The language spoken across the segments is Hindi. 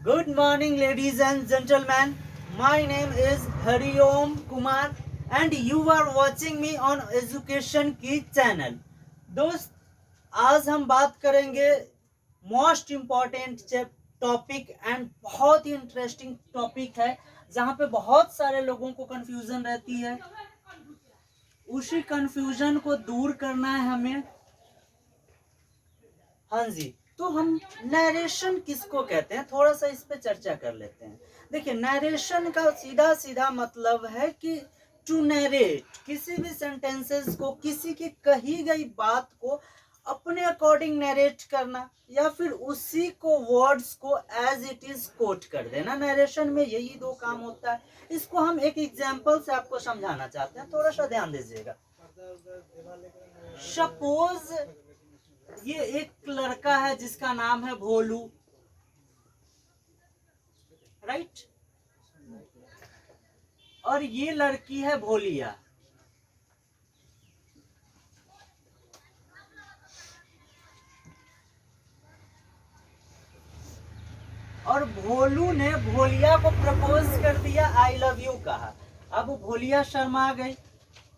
Good morning, ladies and gentlemen. My name is Hariom Kumar and you are watching me on Education की चैनल। दोस्त, आज हम बात करेंगे मोस्ट इम्पॉर्टेंट टॉपिक एंड बहुत ही इंटरेस्टिंग टॉपिक है जहाँ पे बहुत सारे लोगों को कंफ्यूजन रहती है। उसी कंफ्यूजन को दूर करना है हमें। हाँ जी, तो हम नरेशन किसको कहते हैं, थोड़ा सा इस पे चर्चा कर लेते हैं। देखिए, नरेशन का सीधा सीधा मतलब है कि टू नरेट, किसी भी सेंटेंसेस को, किसी की कही गई बात को अपने अकॉर्डिंग नरेट करना या फिर उसी को वर्ड्स को एज इट इज कोट कर देना। नरेशन में यही दो काम होता है। इसको हम एक एग्जांपल से आपको समझाना चाहते हैं, थोड़ा सा ध्यान दीजिएगा। सपोज ये एक लड़का है जिसका नाम है भोलू, राइट, और ये लड़की है भोलिया। और भोलू ने भोलिया को प्रपोज कर दिया, आई लव यू कहा। अब भोलिया शर्मा गई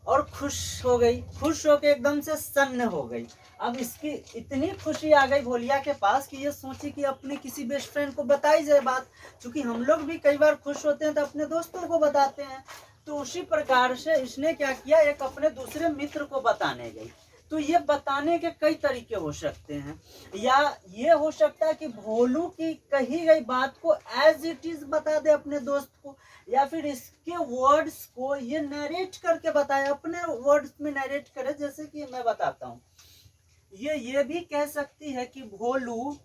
और खुश हो गई, खुश होके एकदम से सन्न हो गई। अब इसकी इतनी खुशी आ गई भोलिया के पास कि ये सोची कि अपने किसी बेस्ट फ्रेंड को बताई जाए बात, क्योंकि हम लोग भी कई बार खुश होते हैं तो अपने दोस्तों को बताते हैं। तो उसी प्रकार से इसने क्या किया, एक अपने दूसरे मित्र को बताने गई। तो ये बताने के कई तरीके हो सकते हैं, या ये हो सकता है कि भोलू की कही गई बात को एज इट इज बता दे अपने दोस्त को, या फिर इसके वर्ड्स को ये नरेट करके बताए, अपने वर्ड्स में नरेट करे। जैसे कि मैं बताता हूँ, ये भी कह सकती है कि भोलू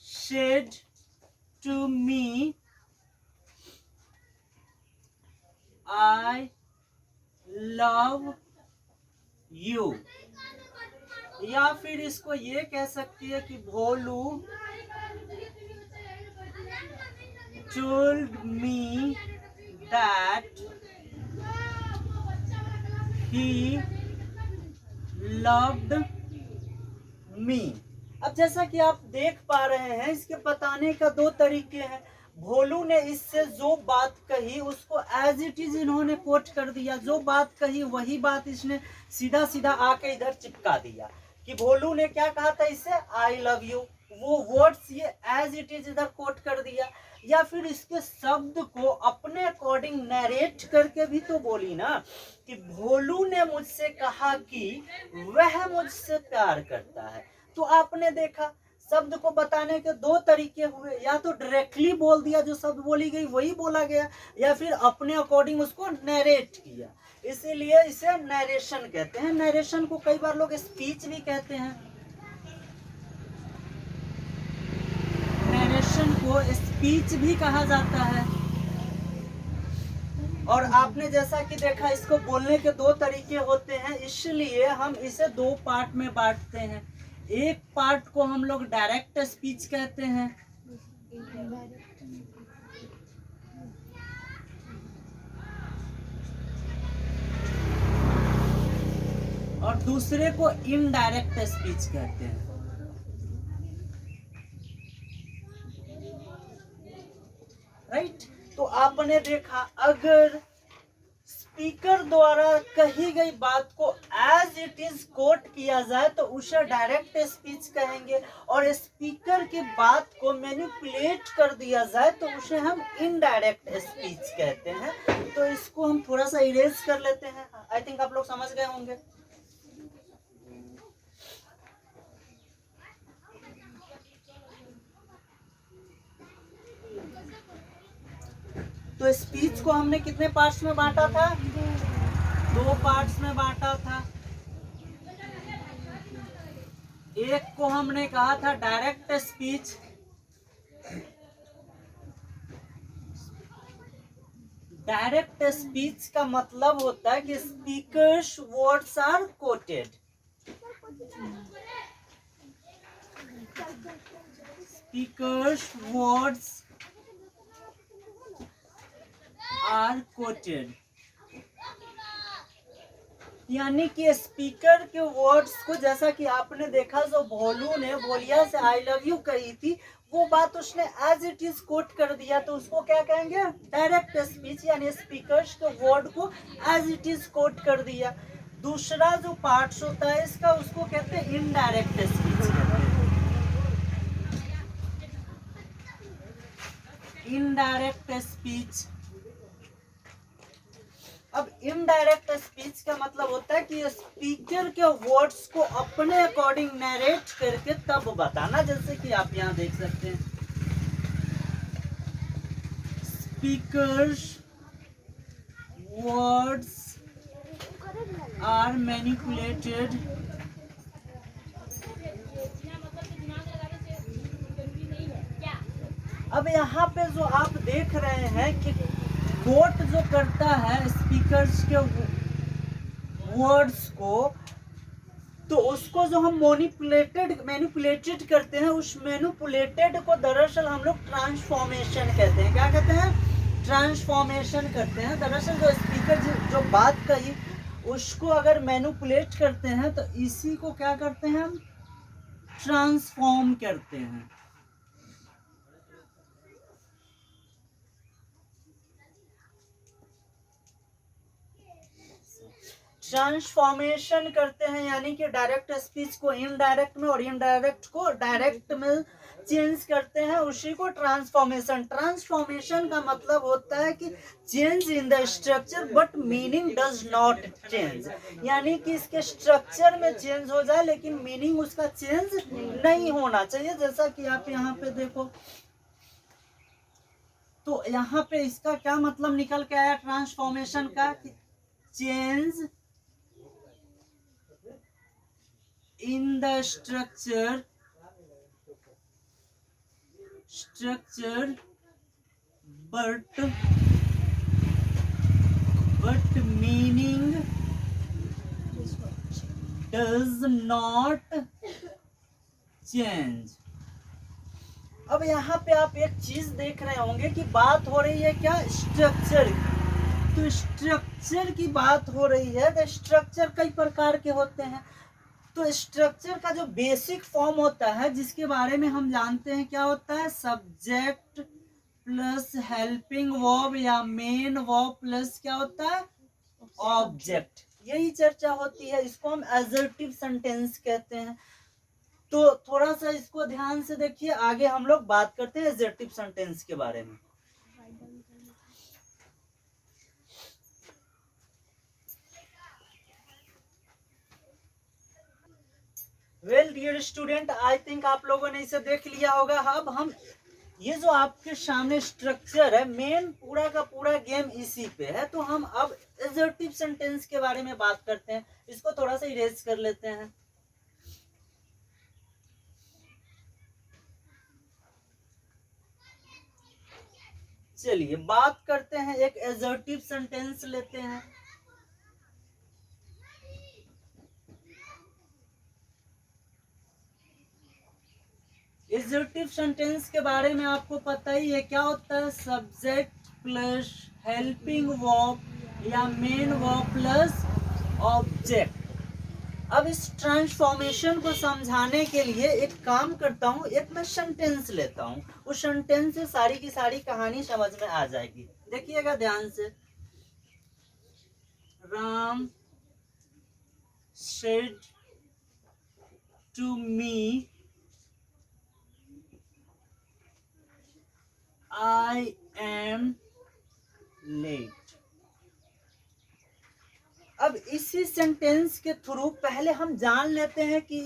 said to me I love you, या फिर इसको ये कह सकती है कि भोलू told me that he loved me। अब जैसा कि आप देख पा रहे हैं, इसके बताने का दो तरीके हैं। भोलू ने इससे जो बात कही उसको एज इट इज इन्होंने कोट कर दिया, जो बात कही वही बात इसने सीधा सीधा आके इधर चिपका दिया कि भोलू ने क्या कहा था इससे, आई लव यू। वो वर्ड्स ये एज इट इज इधर कोट कर दिया। या फिर इसके शब्द को अपने अकॉर्डिंग नरेट करके भी तो बोली ना कि भोलू ने मुझसे कहा कि वह मुझसे प्यार करता है। तो आपने देखा, शब्द को बताने के दो तरीके हुए, या तो डायरेक्टली बोल दिया, जो शब्द बोली गई वही बोला गया, या फिर अपने अकॉर्डिंग उसको नरेट किया। इसीलिए इसे नरेशन कहते हैं। नरेशन को कई बार लोग स्पीच भी कहते हैं। नरेशन को स्पीच भी कहा जाता है। और आपने जैसा कि देखा, इसको बोलने के दो तरीके होते हैं, इसलिए हम इसे दो पार्ट में बांटते हैं। एक पार्ट को हम लोग डायरेक्ट स्पीच कहते हैं, और दूसरे को इनडायरेक्ट स्पीच कहते हैं। राइट, तो आपने देखा, अगर स्पीकर द्वारा कही गई बात को एज इट इज कोट किया जाए तो उसे डायरेक्ट स्पीच कहेंगे, और स्पीकर की बात को मैनिपुलेट कर दिया जाए तो उसे हम इनडायरेक्ट स्पीच कहते हैं। तो इसको हम थोड़ा सा इरेज कर लेते हैं। आई थिंक आप लोग समझ गए होंगे। तो स्पीच को हमने कितने पार्ट्स में बांटा था, दो पार्ट्स में बांटा था। एक को हमने कहा था डायरेक्ट स्पीच, डायरेक्ट स्पीच का मतलब होता है कि speakers words are quoted, speakers words are quoted. यानी कि स्पीकर के वर्ड्स को, जैसा कि आपने देखा जो भोलू ने भोलिया से आई लव यू कही थी, वो बात उसने एज इट इज कोट कर दिया, तो उसको क्या कहेंगे, डायरेक्ट स्पीच, यानी स्पीकर्स के वर्ड को एज इट इज कोट कर दिया। दूसरा जो पार्ट्स होता है इसका, उसको कहते हैं इनडायरेक्ट स्पीच। Indirect speech. अब इनडायरेक्ट स्पीच का मतलब होता है कि स्पीकर के वर्ड्स को अपने अकॉर्डिंग नरेट करके तब बताना, जैसे कि आप यहाँ देख सकते हैं, स्पीकर्स वर्ड्स आर मैनिपुलेटेड अब यहाँ पे जो आप देख रहे हैं कि कोट जो करता है स्पीकर्स के वर्ड्स को, तो उसको जो हम मैनिपुलेटेड करते हैं, उस मैनिपुलेटेड को दरअसल हम लोग ट्रांसफॉर्मेशन कहते हैं। क्या कहते हैं, ट्रांसफॉर्मेशन करते हैं। दरअसल जो स्पीकर जो बात कही उसको अगर मैनिपुलेट करते हैं तो इसी को क्या करते हैं, हम ट्रांसफॉर्म करते हैं। ट्रांसफॉर्मेशन करते हैं, यानी कि डायरेक्ट स्पीच को इनडायरेक्ट में और इनडायरेक्ट को डायरेक्ट में चेंज करते हैं, उसी को ट्रांसफॉर्मेशन। ट्रांसफॉर्मेशन का मतलब होता है कि change in the structure but meaning does not change, यानी कि इसके स्ट्रक्चर में चेंज हो जाए लेकिन मीनिंग उसका चेंज नहीं होना चाहिए। जैसा कि आप यहाँ पे देखो, तो यहाँ पे इसका क्या मतलब निकल के आया ट्रांसफॉर्मेशन का, कि change in the structure but meaning does not change। अब यहाँ पे आप एक चीज देख रहे होंगे कि बात हो रही है क्या, स्ट्रक्चर की। तो स्ट्रक्चर की बात हो रही है, तो स्ट्रक्चर कई प्रकार के होते हैं। तो स्ट्रक्चर का जो बेसिक फॉर्म होता है, जिसके बारे में हम जानते हैं, क्या होता है, सब्जेक्ट प्लस हेल्पिंग वर्ब या मेन वर्ब प्लस क्या होता है, ऑब्जेक्ट। यही चर्चा होती है, इसको हम एजर्टिव सेंटेंस कहते हैं। तो थोड़ा सा इसको ध्यान से देखिए, आगे हम लोग बात करते हैं एजर्टिव सेंटेंस के बारे में। Well dear student, I think आप लोगों ने इसे देख लिया होगा। अब हम ये जो आपके सामने स्ट्रक्चर है, मेन पूरा का पूरा गेम इसी पे है। तो हम अब एजर्टिव सेंटेंस के बारे में बात करते हैं। इसको थोड़ा सा इरेज कर लेते हैं। चलिए बात करते हैं, एक एजर्टिव सेंटेंस लेते हैं। एजर्टिव सेंटेंस के बारे में आपको पता ही है, क्या होता है, सब्जेक्ट प्लस हेल्पिंग वर्ब या मेन वर्ब प्लस ऑब्जेक्ट। अब इस ट्रांसफॉर्मेशन को समझाने के लिए एक काम करता हूँ, एक मैं सेंटेंस लेता हूँ, उस सेंटेंस से सारी की सारी कहानी समझ में आ जाएगी। देखिएगा ध्यान से। Ram said to me I am late। अब इसी सेंटेंस के थ्रू पहले हम जान लेते हैं कि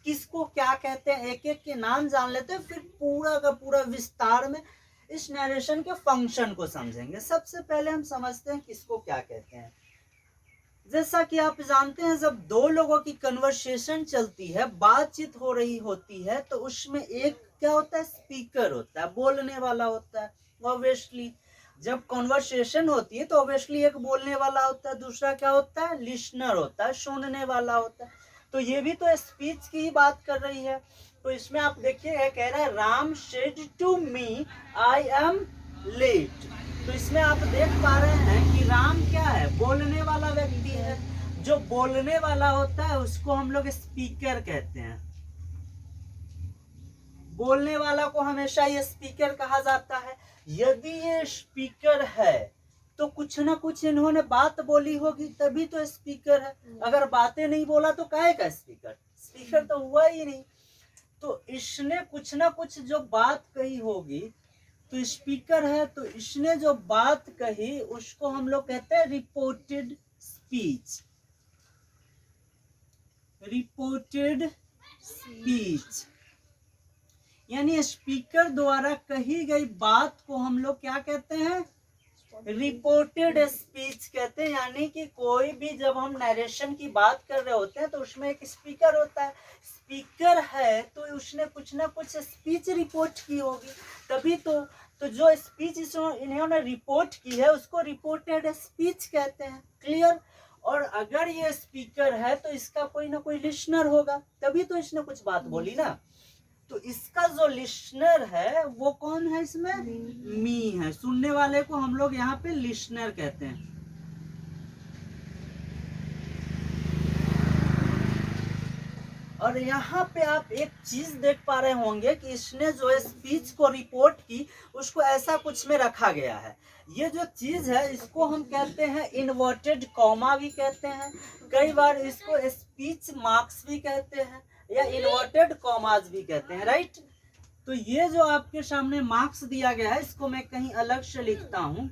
किसको क्या कहते हैं, एक एक के नाम जान लेते हैं, फिर पूरा का पूरा विस्तार में इस नरेशन के फंक्शन को समझेंगे। सबसे पहले हम समझते हैं किसको क्या कहते हैं। जैसा कि आप जानते हैं, जब दो लोगों की कन्वर्सेशन चलती है, बातचीत हो रही होती है, तो उसमें एक क्या होता है, स्पीकर होता है, बोलने वाला होता है। ऑब्वियसली जब कन्वर्सेशन होती है तो ऑब्वियसली एक बोलने वाला होता है, दूसरा क्या होता है, लिसनर होता है, सुनने वाला होता है। तो ये भी तो स्पीच की ही बात कर रही है। तो इसमें आप देखिए, कह रहा है Ram said to me I am late. तो इसमें आप देख पा रहे हैं कि राम क्या है, बोलने वाला व्यक्ति है। जो बोलने वाला होता है उसको हम लोग स्पीकर कहते हैं। बोलने वाला को हमेशा ये स्पीकर कहा जाता है। यदि ये स्पीकर है तो कुछ ना कुछ इन्होंने बात बोली होगी, तभी तो स्पीकर है। अगर बातें नहीं बोला तो काहे का स्पीकर? स्पीकर तो हुआ ही नहीं। तो इसने कुछ ना कुछ जो बात कही होगी तो स्पीकर है। तो इसने जो बात कही उसको हम लोग कहते हैं रिपोर्टेड स्पीच। रिपोर्टेड स्पीच यानी स्पीकर द्वारा कही गई बात को हम लोग क्या कहते हैं? रिपोर्टेड स्पीच कहते हैं। यानी कि कोई भी जब हम नरेशन की बात कर रहे होते हैं तो उसमें एक स्पीकर होता है। स्पीकर है तो उसने कुछ ना कुछ स्पीच रिपोर्ट की होगी, तभी तो जो स्पीच इन्होंने रिपोर्ट की है उसको रिपोर्टेड स्पीच कहते हैं। क्लियर? और अगर ये स्पीकर है तो इसका कोई ना कोई लिसनर होगा, तभी तो इसने कुछ बात बोली ना। तो इसका जो लिसनर है वो कौन है? इसमें मी है। सुनने वाले को हम लोग यहाँ पे लिसनर कहते हैं। और यहाँ पे आप एक चीज देख पा रहे होंगे कि इसने जो स्पीच को रिपोर्ट की उसको ऐसा कुछ में रखा गया है। ये जो चीज है इसको हम कहते हैं इन्वर्टेड कॉमा भी कहते हैं, कई बार इसको स्पीच मार्क्स भी कहते हैं या इन्वर्टेड कॉमास भी कहते हैं। राइट? तो ये जो आपके सामने मार्क्स दिया गया है इसको मैं कहीं अलग से लिखता हूं।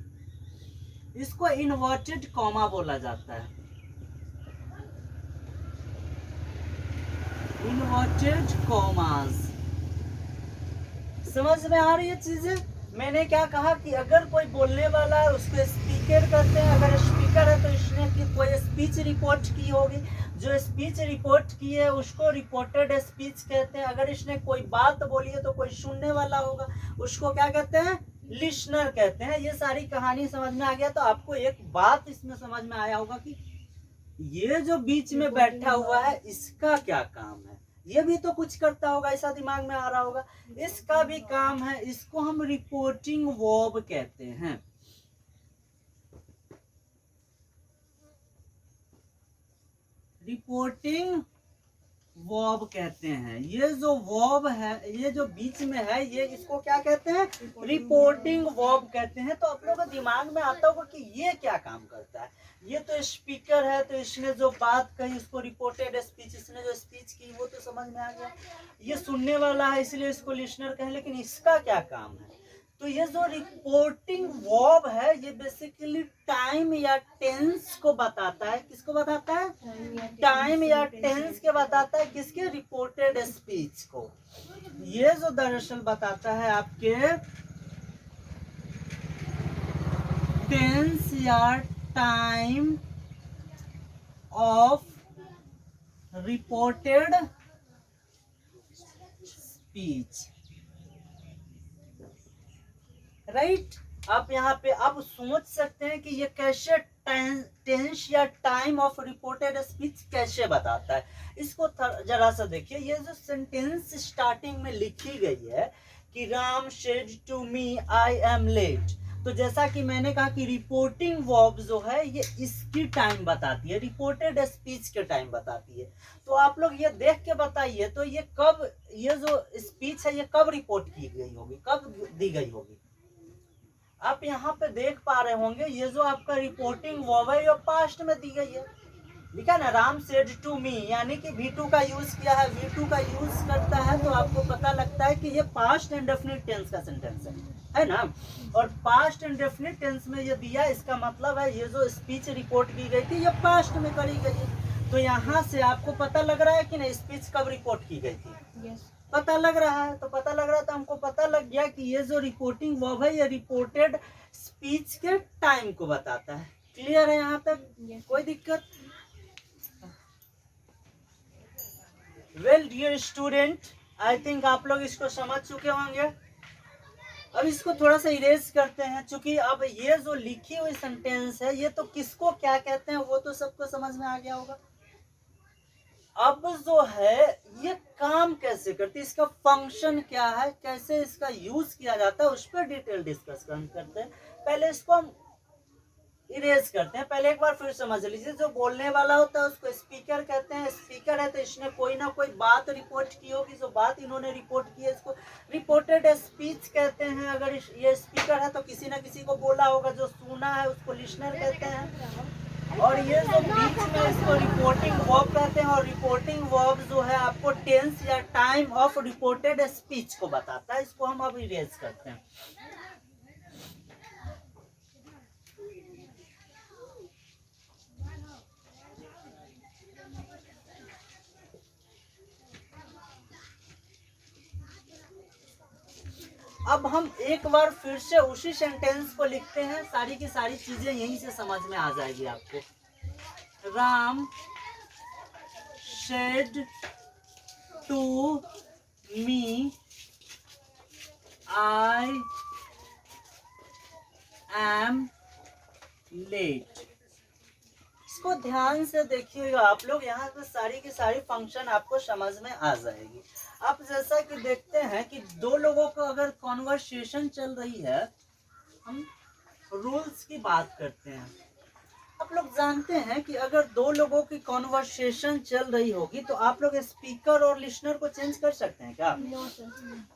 इसको इन्वर्टेड कॉमा बोला जाता है। Inverted commas. समझ में आ रही है चीजें? मैंने क्या कहा कि अगर कोई बोलने वाला है उसको स्पीकर कहते हैं। अगर स्पीकर है तो इसने कोई स्पीच रिपोर्ट की होगी, जो स्पीच रिपोर्ट की है उसको रिपोर्टेड स्पीच कहते हैं। अगर इसने कोई बात बोली है तो कोई सुनने वाला होगा, उसको क्या कहते हैं? लिसनर कहते हैं। ये सारी कहानी समझ में आ गया। तो आपको एक बात इसमें समझ में आया होगा कि ये जो बीच में बैठा हुआ है इसका क्या काम है? ये भी तो कुछ करता होगा, ऐसा दिमाग में आ रहा होगा। इसका भी काम है, इसको हम रिपोर्टिंग वर्ब कहते हैं। रिपोर्टिंग वर्ब कहते हैं। ये जो वर्ब है, ये जो बीच में है, ये इसको क्या कहते हैं? रिपोर्टिंग वर्ब कहते हैं। तो आप लोगों को दिमाग में आता होगा कि ये क्या काम करता है। ये तो स्पीकर है तो इसने जो बात कही उसको रिपोर्टेड स्पीच, इसने जो स्पीच की वो तो समझ में आ गया। ये सुनने वाला है इसलिए इसको लिसनर कहें, लेकिन इसका क्या काम है? तो ये जो रिपोर्टिंग वर्ब है ये बेसिकली टाइम या टेंस को बताता है। किसको बताता है? टाइम या टेंस के बताता है। किसके? रिपोर्टेड स्पीच को। ये जो दरअसल बताता है आपके टेंस या time of reported speech. Right? आप यहाँ पे आप सोच सकते हैं कि ये कैसे टेंस या टाइम ऑफ रिपोर्टेड स्पीच कैसे बताता है। इसको जरा सा देखिए। ये जो सेंटेंस स्टार्टिंग में लिखी गई है कि Ram said to me I am late, तो जैसा कि मैंने कहा कि रिपोर्टिंग वर्ब जो है ये इसकी टाइम बताती है, रिपोर्टेड स्पीच के टाइम बताती है। तो आप लोग ये देख के बताइए तो ये कब, ये जो स्पीच है ये कब रिपोर्ट की गई होगी, कब दी गई होगी? आप यहाँ पे देख पा रहे होंगे ये जो आपका रिपोर्टिंग वर्ब है ये पास्ट में दी गई है। लिखा ना राम सेड टू मी, यानी कि V2 का यूज किया है। V2 का यूज करता है तो आपको पता लगता है कि ये पास्ट इंडेफिनिट टेंस का सेंटेंस है ना। और पास्ट इंडेफिनिट टेंस में ये दिया, इसका मतलब है ये जो स्पीच रिपोर्ट की गई थी ये पास्ट में करी गई है। तो यहाँ से आपको पता लग रहा है कि नहीं स्पीच कब रिपोर्ट की गई थी? yes. पता लग रहा है। तो पता लग रहा था, हमको पता लग गया कि ये जो रिपोर्टिंग वर्ब है ये रिपोर्टेड स्पीच के टाइम को बताता है। क्लियर है यहाँ तक? yes. कोई दिक्कत? Well dear student, I think आप लोग इसको समझ चुके होंगे। अब इसको थोड़ा सा इरेज करते हैं, क्योंकि अब ये जो लिखी हुई सेंटेंस है ये तो किसको क्या कहते हैं वो तो सबको समझ में आ गया होगा। अब जो है ये काम कैसे करती है, इसका फंक्शन क्या है, कैसे इसका यूज किया जाता है, उस पर डिटेल डिस्कस करते हैं। पहले इसको हम इरेज करते हैं। पहले एक बार फिर समझ लीजिए, जो बोलने वाला होता है उसको स्पीकर कहते हैं। स्पीकर है तो इसने कोई ना कोई बात रिपोर्ट की होगी, जो बात इन्होंने रिपोर्ट की है इसको रिपोर्टेड स्पीच कहते हैं। अगर ये स्पीकर है तो किसी ना किसी को बोला होगा, जो सुना है उसको लिसनर कहते हैं। और ये जो बीच में इसको रिपोर्टिंग वर्ब कहते हैं। और रिपोर्टिंग वर्ब जो है आपको टेंस या टाइम ऑफ रिपोर्टेड स्पीच को बताता है। इसको हम अब इरेज करते हैं। अब हम एक बार फिर से उसी सेंटेंस को लिखते हैं। सारी की सारी चीजें यहीं से समझ में आ जाएगी आपको। Ram said to me I am late. इसको ध्यान से देखिएगा आप लोग, यहाँ पे सारी की सारी फंक्शन आपको समझ में आ जाएगी। आप जैसा कि देखते हैं कि दो लोगों को अगर कॉन्वर्सेशन चल रही है, हम रूल्स की बात करते हैं। आप लोग जानते हैं कि अगर दो लोगों की कॉन्वर्सेशन चल रही होगी तो आप लोग स्पीकर और लिसनर को चेंज कर सकते हैं क्या?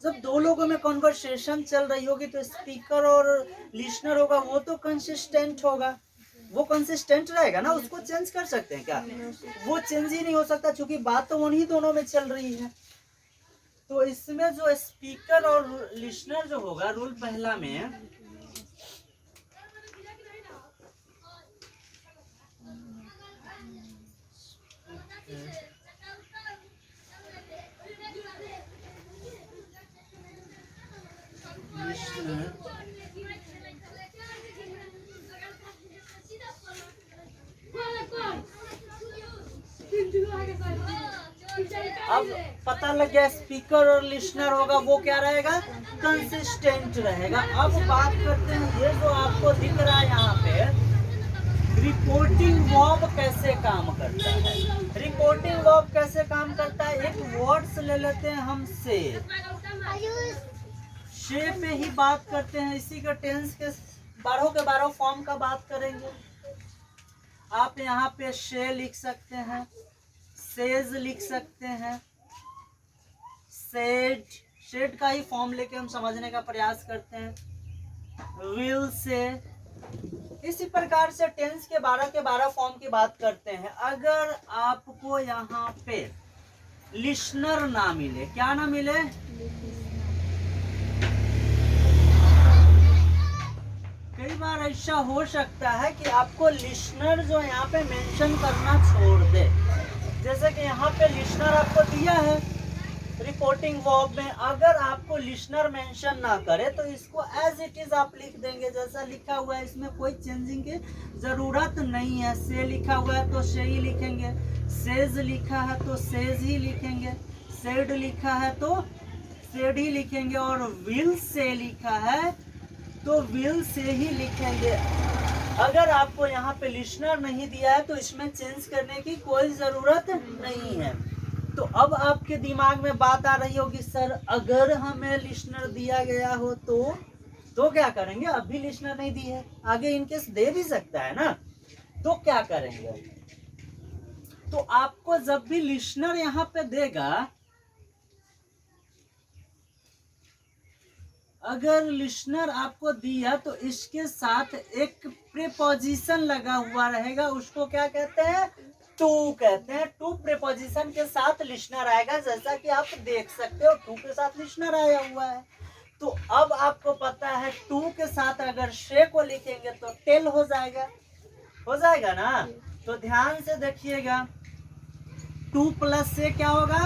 जब दो लोगों में कॉन्वर्सेशन चल रही होगी तो स्पीकर और लिसनर होगा, वो तो कंसिस्टेंट होगा, वो कंसिस्टेंट रहेगा ना, उसको चेंज कर सकते हैं क्या? वो चेंज ही नहीं हो सकता, क्योंकि बात तो उन्हीं दोनों में चल रही है। तो इसमें जो स्पीकर और लिसनर जो होगा, रूल पहला में अब पता लग गया स्पीकर और लिसनर होगा, वो क्या रहेगा? कंसिस्टेंट रहेगा। अब बात करते हैं, ये जो आपको दिख रहा है यहाँ पे, रिपोर्टिंग वर्ब कैसे काम करता है। रिपोर्टिंग वर्ब कैसे काम करता है? एक वर्ड्स ले लेते हैं हम, से पे ही बात करते हैं। इसी का टेंस के 12 के 12 फॉर्म का बात करेंगे। आप यहाँ पे से लिख सकते हैं, सेज लिख सकते हैं, सेड, सेड का ही फॉर्म लेके हम समझने का प्रयास करते हैं, विल से। इसी प्रकार से टेंस के 12 के 12 फॉर्म की बात करते हैं। अगर आपको यहाँ पे लिसनर ना मिले, क्या ना मिले? कई बार ऐसा हो सकता है कि आपको लिसनर जो यहाँ पे मेंशन करना छोड़ दे। जैसे कि यहाँ पे लिसनर आपको दिया है रिपोर्टिंग वर्ब में, अगर आपको लिसनर मेंशन ना करे तो इसको एज इट इज आप लिख देंगे, जैसा लिखा हुआ है। इसमें कोई चेंजिंग की जरूरत नहीं है। से लिखा हुआ है तो से ही लिखेंगे, सेज लिखा है तो सेज ही लिखेंगे, सेड लिखा है तो सेड ही लिखेंगे, और विल से लिखा है तो विल से ही लिखेंगे। अगर आपको यहाँ पे लिसनर नहीं दिया है तो इसमें चेंज करने की कोई ज़रूरत नहीं है। तो अब आपके दिमाग में बात आ रही होगी, सर अगर हमें लिसनर दिया गया हो तो क्या करेंगे? अभी लिसनर नहीं दी है, आगे इनकेस दे भी सकता है ना, तो क्या करेंगे? तो आपको जब भी लिसनर यहाँ पे देगा, अगर लिसनर आपको दिया तो इसके साथ एक प्रीपोजिशन लगा हुआ रहेगा, उसको क्या कहते हैं? टू कहते हैं। टू प्रीपोजिशन के साथ लिसनर आएगा, जैसा कि आप देख सकते हो टू के साथ लिसनर आया हुआ है। तो अब आपको पता है टू के साथ अगर से को लिखेंगे तो टेल हो जाएगा ना। तो ध्यान से देखिएगा, टू प्लस से क्या होगा?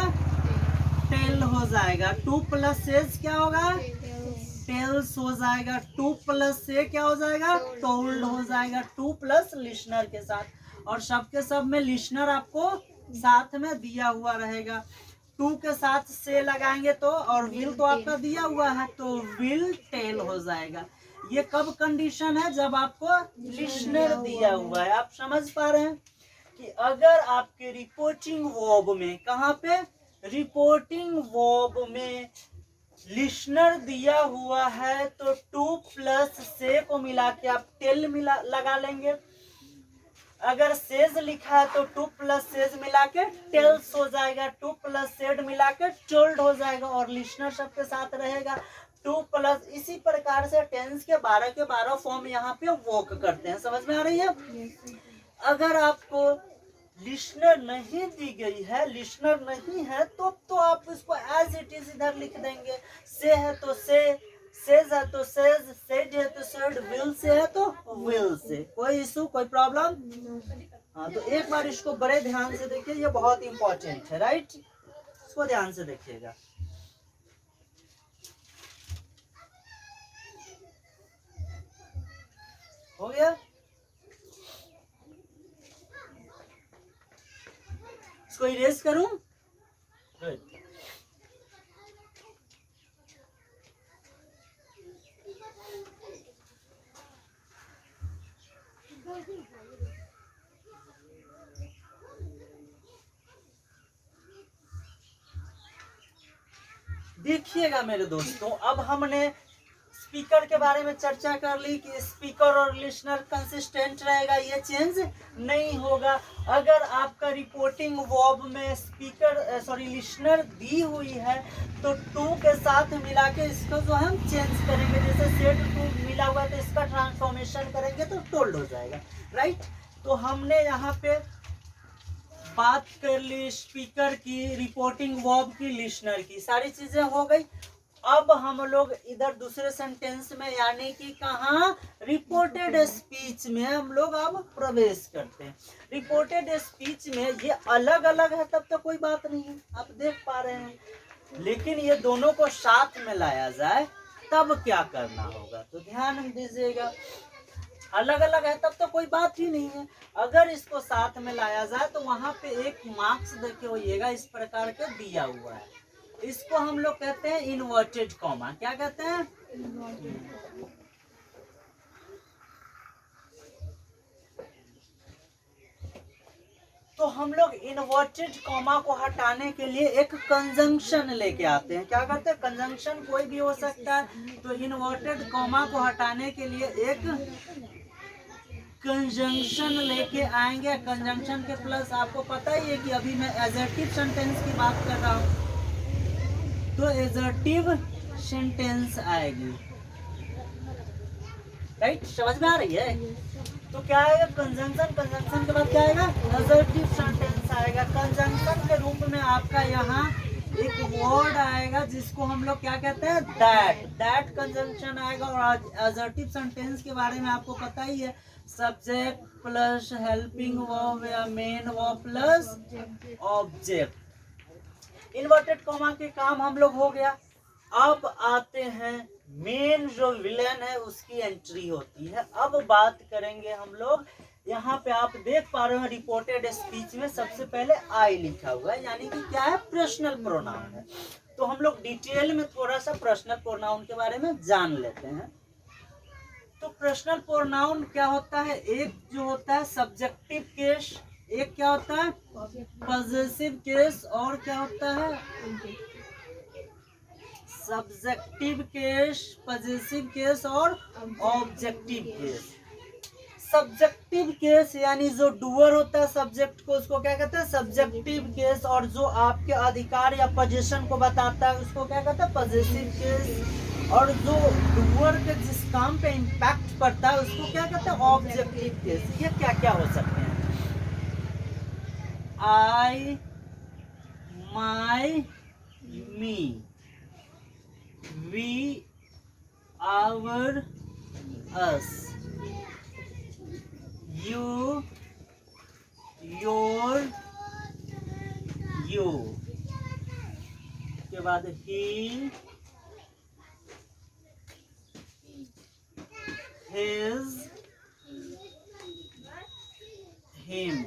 टेल हो जाएगा। टू प्लस से क्या होगा? टेल्स हो जाएगा। टू प्लस से क्या हो जाएगा? टोल्ड हो जाएगा। टू प्लस लिसनर के साथ, और सबके सब में लिसनर आपको साथ में दिया हुआ रहेगा। टू के साथ से लगाएंगे तो, और विल तो आपका दिया हुआ है तो विल टेल हो जाएगा। ये कब कंडीशन है? जब आपको लिसनर दिया हुआ है। आप समझ पा रहे हैं कि अगर आपके रिपोर्टिंग वर्ब में, कहाँ पे? रिपोर्टिंग वर्ब में लिसनर दिया हुआ है तो 2 प्लस से को मिला के आप टेल लगा लेंगे। अगर सेज लिखा है तो 2 प्लस सेज मिला के टेल्स हो जाएगा, 2 प्लस सेड मिला के टोल्ड हो जाएगा और लिसनर शब्द के साथ रहेगा 2 प्लस। इसी प्रकार से टेंस के 12 फॉर्म यहाँ पे वर्क करते हैं। समझ में आ रही है? अगर आपको लिसनर नहीं दी गई है, लिसनर नहीं है तो आप इसको एज इट इज इधर लिख देंगे। से है तो से, सेज है तो सेज, सेड है तो सेड, विल से है तो विल से। कोई इशू, कोई प्रॉब्लम? हाँ, तो एक बार इसको बड़े ध्यान से देखिए, ये बहुत इंपॉर्टेंट है, राइट? इसको ध्यान से देखिएगा। हो गया? इसको इरेज करूं? गुड। देखिएगा मेरे दोस्तों, अब हमने स्पीकर के बारे में चर्चा कर ली कि स्पीकर और लिसनर कंसिस्टेंट रहेगा, ये चेंज नहीं होगा। अगर आपका रिपोर्टिंग वर्ब में स्पीकर लिसनर दी हुई है तो 2 के साथ मिला के इसको जो हम चेंज करेंगे, जैसे सेड 2 मिला हुआ है तो इसका ट्रांसफॉर्मेशन करेंगे तो टोल्ड हो जाएगा, राइट? तो हमने यहाँ पे बात कर ली स्पीकर की, रिपोर्टिंग वर्ब की, लिसनर की, सारी चीजें हो गई। अब हम लोग इधर दूसरे सेंटेंस में यानी कि कहाँ, रिपोर्टेड स्पीच में हम लोग अब प्रवेश करते हैं। रिपोर्टेड स्पीच में ये अलग अलग है तब तो कोई बात नहीं है, आप देख पा रहे हैं, लेकिन ये दोनों को साथ में लाया जाए तब क्या करना होगा, तो ध्यान दीजिएगा। अलग अलग है तब तो कोई बात ही नहीं है, अगर इसको साथ में लाया जाए तो वहां पे एक मार्क्स देखे होइएगा, इस प्रकार के दिया हुआ है। इसको हम लोग कहते हैं इन्वर्टेड कॉमा। क्या कहते हैं? तो हम लोग इन्वर्टेड कॉमा को हटाने के लिए एक कंजंक्शन लेके आते हैं। क्या करते हैं? कंजंक्शन कोई भी हो सकता है, तो इन्वर्टेड कॉमा को हटाने के लिए एक कंजंक्शन लेके आएंगे। कंजंक्शन के प्लस आपको पता ही है कि अभी मैं एडजेक्टिव सेंटेंस की बात कर रहा हूँ, तो एडजेक्टिव सेंटेंस आएगी, राइट? समझ में आ रही है? तो क्या आएगा? कंजंक्शन, कंजंक्शन के बाद क्या आएगा? एडजेक्टिव सेंटेंस आएगा। कंजंक्शन के रूप में आपका यहाँ एक वर्ड आएगा जिसको हम लोग क्या कहते हैं? दैट। दैट कंजंक्शन आएगा। और एडजेक्टिव सेंटेंस के बारे में आपको पता ही है, सब्जेक्ट प्लस हेल्पिंग वर्ब या main verb plus object. Inverted comma के काम हम लोग हो गया। अब आते हैं मेन जो विलेन है उसकी एंट्री होती है। अब बात करेंगे हम लोग, यहाँ पे आप देख पा रहे हो रिपोर्टेड स्पीच में सबसे पहले आई लिखा हुआ है, यानी कि क्या है? पर्सनल प्रोनाउन है। तो हम लोग डिटेल में थोड़ा सा पर्सनल प्रोनाउन के बारे में जान लेते हैं। तो पर्सनल प्रोनाउन क्या होता है? एक जो होता है सब्जेक्टिव केस, एक क्या होता है? पॉजेसिव केस, और क्या होता है? सब्जेक्टिव केस, पॉजेसिव केस और ऑब्जेक्टिव केस। सब्जेक्टिव केस यानी जो डूअर होता है सब्जेक्ट को, उसको क्या कहते हैं? Subjective case. और जो आपके अधिकार या पोजीशन को बताता है उसको क्या कहते हैं? Possessive case. और जो डूअर के जिस काम पे इम्पैक्ट पड़ता है उसको क्या कहते हैं? Objective case. ये क्या क्या हो सकते हैं? आई, माई, मी, we, our, us, you, your, you, के बाद he, his, him,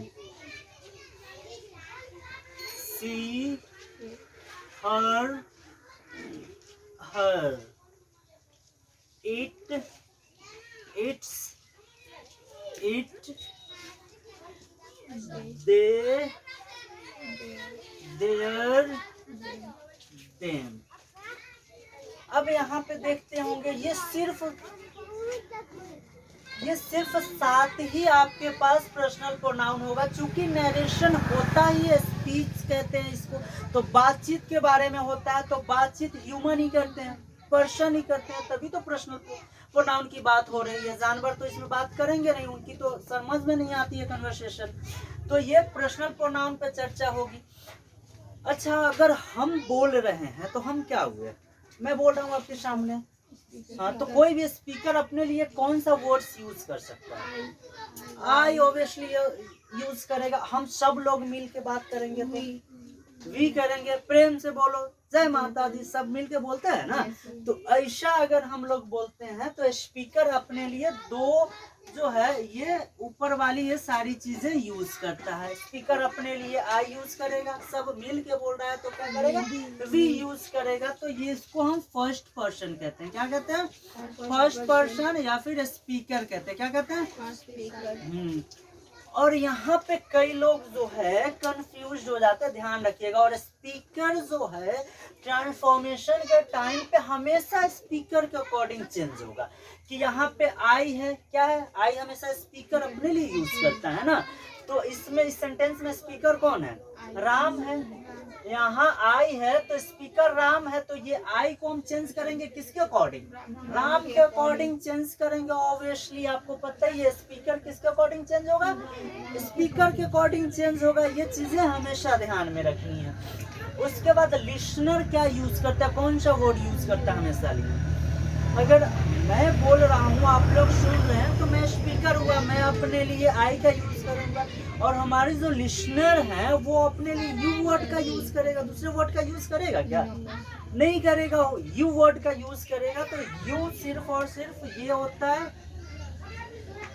she, her, her, it, its, it, they, their, them। अब यहाँ पे देखते होंगे ये सिर्फ 7 ही आपके पास पर्सनल प्रोनाउन होगा। चूंकि नरेशन होता ही है, स्पीच कहते हैं इसको, तो बातचीत के बारे में होता है, तो बातचीत ह्यूमन ही करते हैं, पर्सन ही करते हैं, तभी तो पर्सनल प्रोनाउन की बात हो रही है। जानवर तो इसमें बात करेंगे नहीं, उनकी तो समझ में नहीं आती है कन्वर्सेशन। तो ये पर्सनल प्रोनाउन पे चर्चा होगी। अच्छा, अगर हम बोल रहे हैं तो हम क्या हुए? मैं बोल रहा हूँ आपके सामने, हाँ, तो कोई भी स्पीकर अपने लिए कौन सा वर्ड्स यूज कर सकता है? आई ऑब्वियसली यूज करेगा। हम सब लोग मिल के बात करेंगे तो वी करेंगे। प्रेम से बोलो, जय माता दी, सब मिल के बोलते हैं ना। तो ऐसा अगर हम लोग बोलते हैं तो स्पीकर अपने लिए दो जो है ये ऊपर वाली ये सारी चीजें यूज करता है। स्पीकर अपने लिए आई यूज करेगा, सब मिल के बोल रहा है तो क्या करेगा? वी यूज करेगा। तो ये इसको हम फर्स्ट पर्सन कहते हैं। क्या कहते हैं? फर्स्ट पर्सन, या फिर स्पीकर कहते हैं। क्या कहते हैं? और यहाँ पे कई लोग जो है कंफ्यूज हो जाते हैं, ध्यान रखिएगा। और स्पीकर जो है ट्रांसफॉर्मेशन के टाइम पे हमेशा स्पीकर के अकॉर्डिंग चेंज होगा। कि यहाँ पे आई है, क्या है? आई हमेशा स्पीकर अपने लिए यूज करता है ना। तो इसमें इस सेंटेंस में स्पीकर कौन है? राम है। यहाँ आई है तो स्पीकर राम है, तो ये आई को हम चेंज करेंगे किसके अकॉर्डिंग? राम के अकॉर्डिंग चेंज करेंगे। ऑब्वियसली आपको पता ही है स्पीकर किसके अकॉर्डिंग चेंज होगा? स्पीकर के अकॉर्डिंग चेंज होगा। ये चीजें हमेशा ध्यान में रखनी है। उसके बाद लिसनर क्या यूज करता है? कौन सा वर्ड यूज करता है हमेशा लिए? अगर मैं बोल रहा हूँ, आप लोग सुन रहे हैं, तो मैं स्पीकर हुआ, मैं अपने लिए आई का यूज करूंगा। और हमारे जो लिसनर है वो अपने लिए यू वर्ड का यूज करेगा। दूसरे वर्ड का यूज करेगा क्या? नहीं करेगा, यू वर्ड का यूज करेगा। तो यू सिर्फ और सिर्फ ये होता है,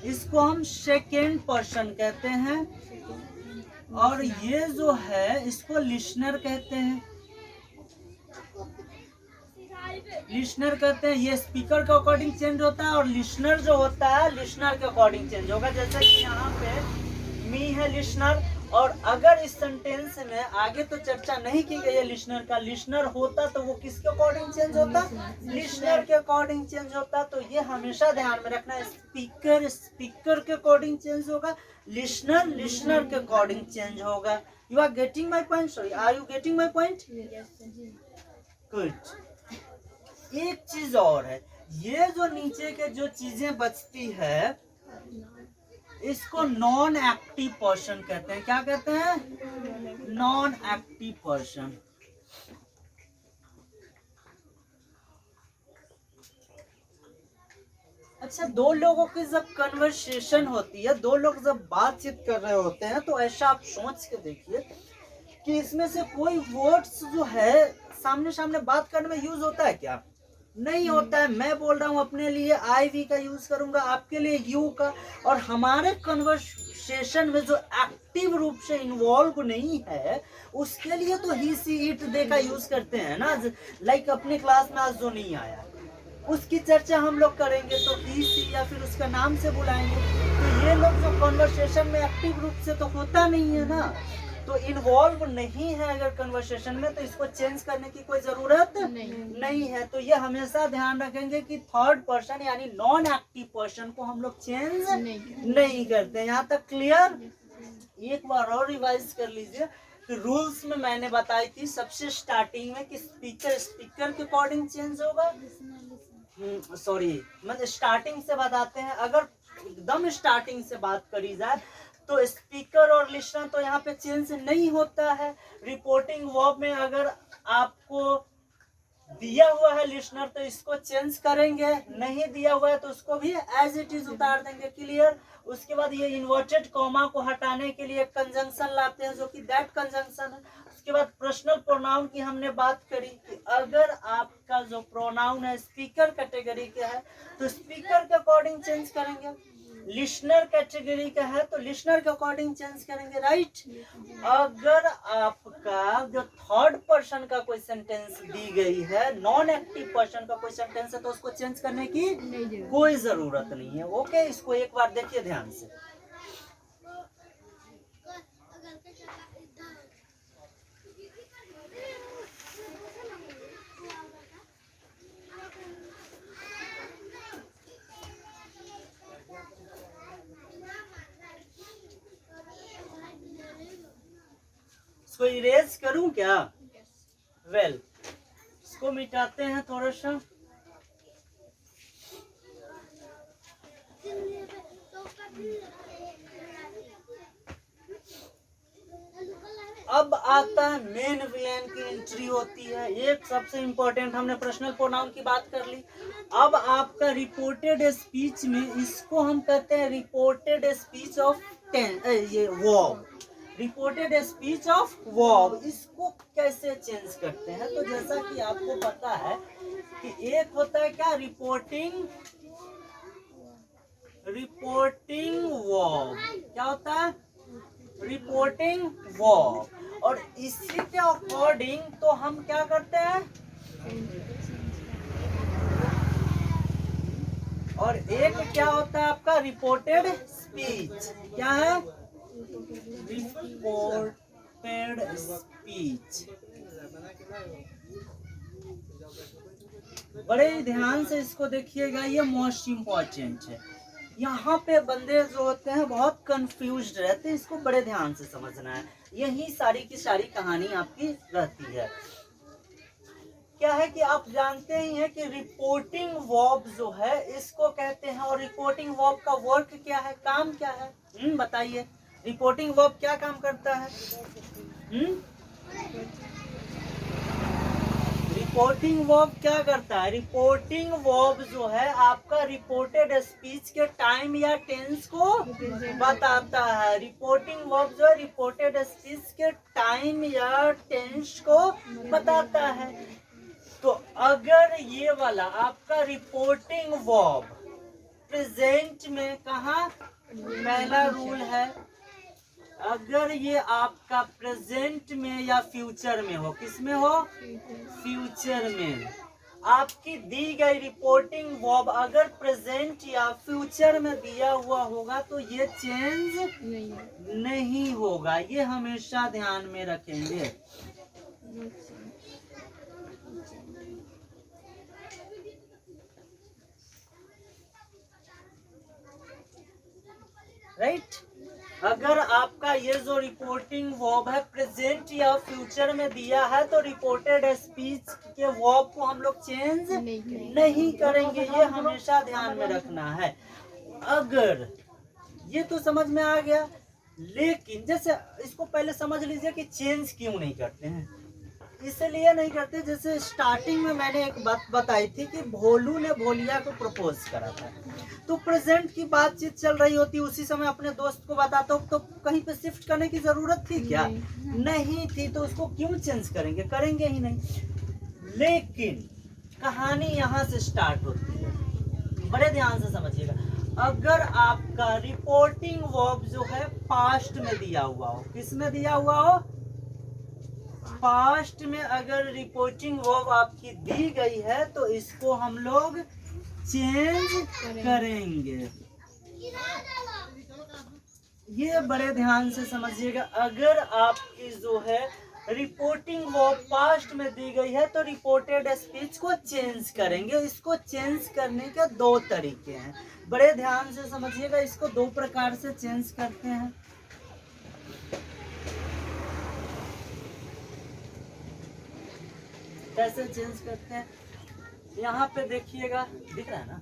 इसको हम सेकेंड पर्सन कहते हैं। और ये जो है इसको लिसनर कहते हैं। लिसनर कहते हैं। ये स्पीकर के अकॉर्डिंग चेंज होता है, और लिसनर जो होता है लिसनर के अकॉर्डिंग चेंज होगा। जैसे कि यहाँ पे मी है लिसनर, और अगर इस सेंटेंस में आगे तो चर्चा नहीं की गई है लिसनर का, लिसनर होता तो वो किसके अकॉर्डिंग चेंज होता? लिसनर के अकॉर्डिंग चेंज होता। तो ये हमेशा ध्यान में रखना, स्पीकर स्पीकर के अकॉर्डिंग चेंज होगा, लिसनर लिसनर के अकॉर्डिंग चेंज होगा। You are getting my point? Sorry, are you getting my point? Good. एक चीज और है, ये जो नीचे के जो चीजें बचती है इसको नॉन एक्टिव पर्सन कहते हैं। क्या कहते हैं? Non active person. अच्छा, दो लोगों की जब कन्वर्सेशन होती है, दो लोग जब बातचीत कर रहे होते हैं, तो ऐसा आप सोच के देखिए कि इसमें से कोई वर्ड्स जो है सामने सामने बात करने में यूज होता है क्या? नहीं होता है। मैं बोल रहा हूँ अपने लिए आई वी का यूज करूंगा, आपके लिए यू का। और हमारे कन्वर्सेशन में जो एक्टिव रूप से इन्वॉल्व नहीं है उसके लिए तो ही सी इट दे का यूज करते हैं ना। लाइक अपने क्लास में आज जो नहीं आया उसकी चर्चा हम लोग करेंगे तो ही सी या फिर उसका नाम से बुलाएंगे। तो ये लोग जो कन्वर्सेशन में एक्टिव रूप से तो होता नहीं है ना, तो इन्वॉल्व नहीं है अगर कन्वर्सेशन में, तो इसको चेंज करने की कोई जरूरत नहीं है। तो ये हमेशा ध्यान रखेंगे कि थर्ड पर्सन यानी नॉन एक्टिव पर्सन को हम लोग चेंज नहीं करते। यहाँ तक क्लियर? एक बार और रिवाइज कर लीजिए। रूल्स में मैंने बताई थी सबसे स्टार्टिंग में कि स्पीकर के अकॉर्डिंग चेंज होगा। सॉरी, मतलब स्टार्टिंग से बताते हैं। अगर एकदम स्टार्टिंग से बात करी जाए तो स्पीकर और लिसनर तो यहाँ पे चेंज नहीं होता है। रिपोर्टिंग वर्ब में अगर आपको दिया हुआ है लिसनर तो इसको चेंज करेंगे, नहीं दिया हुआ है तो उसको भी एज इट इज उतार देंगे। क्लियर? उसके बाद ये इन्वर्टेड कॉमा को हटाने के लिए कंजंक्शन लाते हैं जो कि दैट कंजंक्शन है। उसके बाद पर्सनल प्रोनाउन की हमने बात करी कि अगर आपका जो प्रोनाउन है स्पीकर कैटेगरी का है तो स्पीकर के अकॉर्डिंग चेंज करेंगे, लिसनर कैटेगरी का है तो लिसनर के अकॉर्डिंग चेंज करेंगे। राइट? अगर आपका जो थर्ड पर्सन का कोई सेंटेंस दी गई है, नॉन एक्टिव पर्सन का कोई सेंटेंस है, तो उसको चेंज करने की कोई जरूरत नहीं है। ओके, इसको एक बार देखिए ध्यान से। इसको इरेज करूं क्या? वेल, इसको मिटाते हैं थोड़ा सा। अब आता है मेन विलेन की एंट्री होती है। एक सबसे इंपॉर्टेंट, हमने पर्सनल प्रोनाउन की बात कर ली। अब आपका रिपोर्टेड स्पीच में इसको हम कहते हैं रिपोर्टेड स्पीच ऑफ ये verb, reported speech of verb. इसको कैसे चेंज करते हैं? तो जैसा कि आपको पता है कि एक होता है क्या, रिपोर्टिंग वर्ब। क्या होता है? Reporting verb. और इसी के अकॉर्डिंग तो हम क्या करते हैं, और एक क्या होता है आपका रिपोर्टेड स्पीच। क्या है? Reported speech. बड़े ध्यान से इसको देखिएगा, ये मोस्ट इम्पोर्टेंट है। यहाँ पे बंदे जो होते हैं बहुत कंफ्यूज्ड रहते हैं, इसको बड़े ध्यान से समझना है। यही सारी की सारी कहानी आपकी रहती है। क्या है कि आप जानते ही हैं कि रिपोर्टिंग वर्ब जो है इसको कहते हैं, और रिपोर्टिंग वर्ब का वर्क क्या है, काम क्या है? बताइए, रिपोर्टिंग वर्ब क्या काम करता है? रिपोर्टिंग वर्ब क्या करता है? रिपोर्टिंग वर्ब जो है आपका रिपोर्टेड स्पीच के टाइम या टेंस को बताता है। रिपोर्टिंग वर्ब जो है रिपोर्टेड स्पीच के टाइम या टेंस को बताता है। तो अगर ये वाला आपका रिपोर्टिंग वर्ब प्रेजेंट में, कहा पहला रूल है, अगर ये आपका प्रेजेंट में या फ्यूचर में हो, किस में हो? फ्यूचर में। आपकी दी गई रिपोर्टिंग वर्ब अगर प्रेजेंट या फ्यूचर में दिया हुआ होगा तो ये चेंज नहीं होगा। ये हमेशा ध्यान में रखेंगे। राइट? अगर आपका ये जो रिपोर्टिंग वर्ब है प्रेजेंट या फ्यूचर में दिया है तो रिपोर्टेड स्पीच के वर्ब को हम लोग चेंज नहीं करेंगे। ये हमेशा ध्यान में रखना है। अगर ये तो समझ में आ गया, लेकिन जैसे इसको पहले समझ लीजिए कि चेंज क्यों नहीं करते हैं। इसलिए नहीं करते, जैसे स्टार्टिंग में मैंने एक बात बताई थी कि भोलू ने भोलिया को प्रपोज करा था, तो प्रेजेंट की बातचीत चल रही होती, उसी समय अपने दोस्त को बताता हूँ, तो कहीं पे शिफ्ट करने की जरूरत थी क्या? नहीं थी। तो उसको क्यों चेंज करेंगे? करेंगे ही नहीं। लेकिन कहानी यहाँ से स्टार्ट होती है, बड़े ध्यान से समझिएगा। अगर आपका रिपोर्टिंग वर्ब जो है पास्ट में दिया हुआ हो, किस में दिया हुआ हो? पास्ट में अगर रिपोर्टिंग वर्ब आपकी दी गई है तो इसको हम लोग चेंज करेंगे। ये बड़े ध्यान से समझिएगा। अगर आपकी जो है रिपोर्टिंग वर्ब पास्ट में दी गई है तो रिपोर्टेड स्पीच को चेंज करेंगे। इसको चेंज करने के दो तरीके हैं, बड़े ध्यान से समझिएगा। इसको दो प्रकार से चेंज करते हैं। कैसे चेंज करते हैं? यहाँ पे देखिएगा, दिख रहा है ना?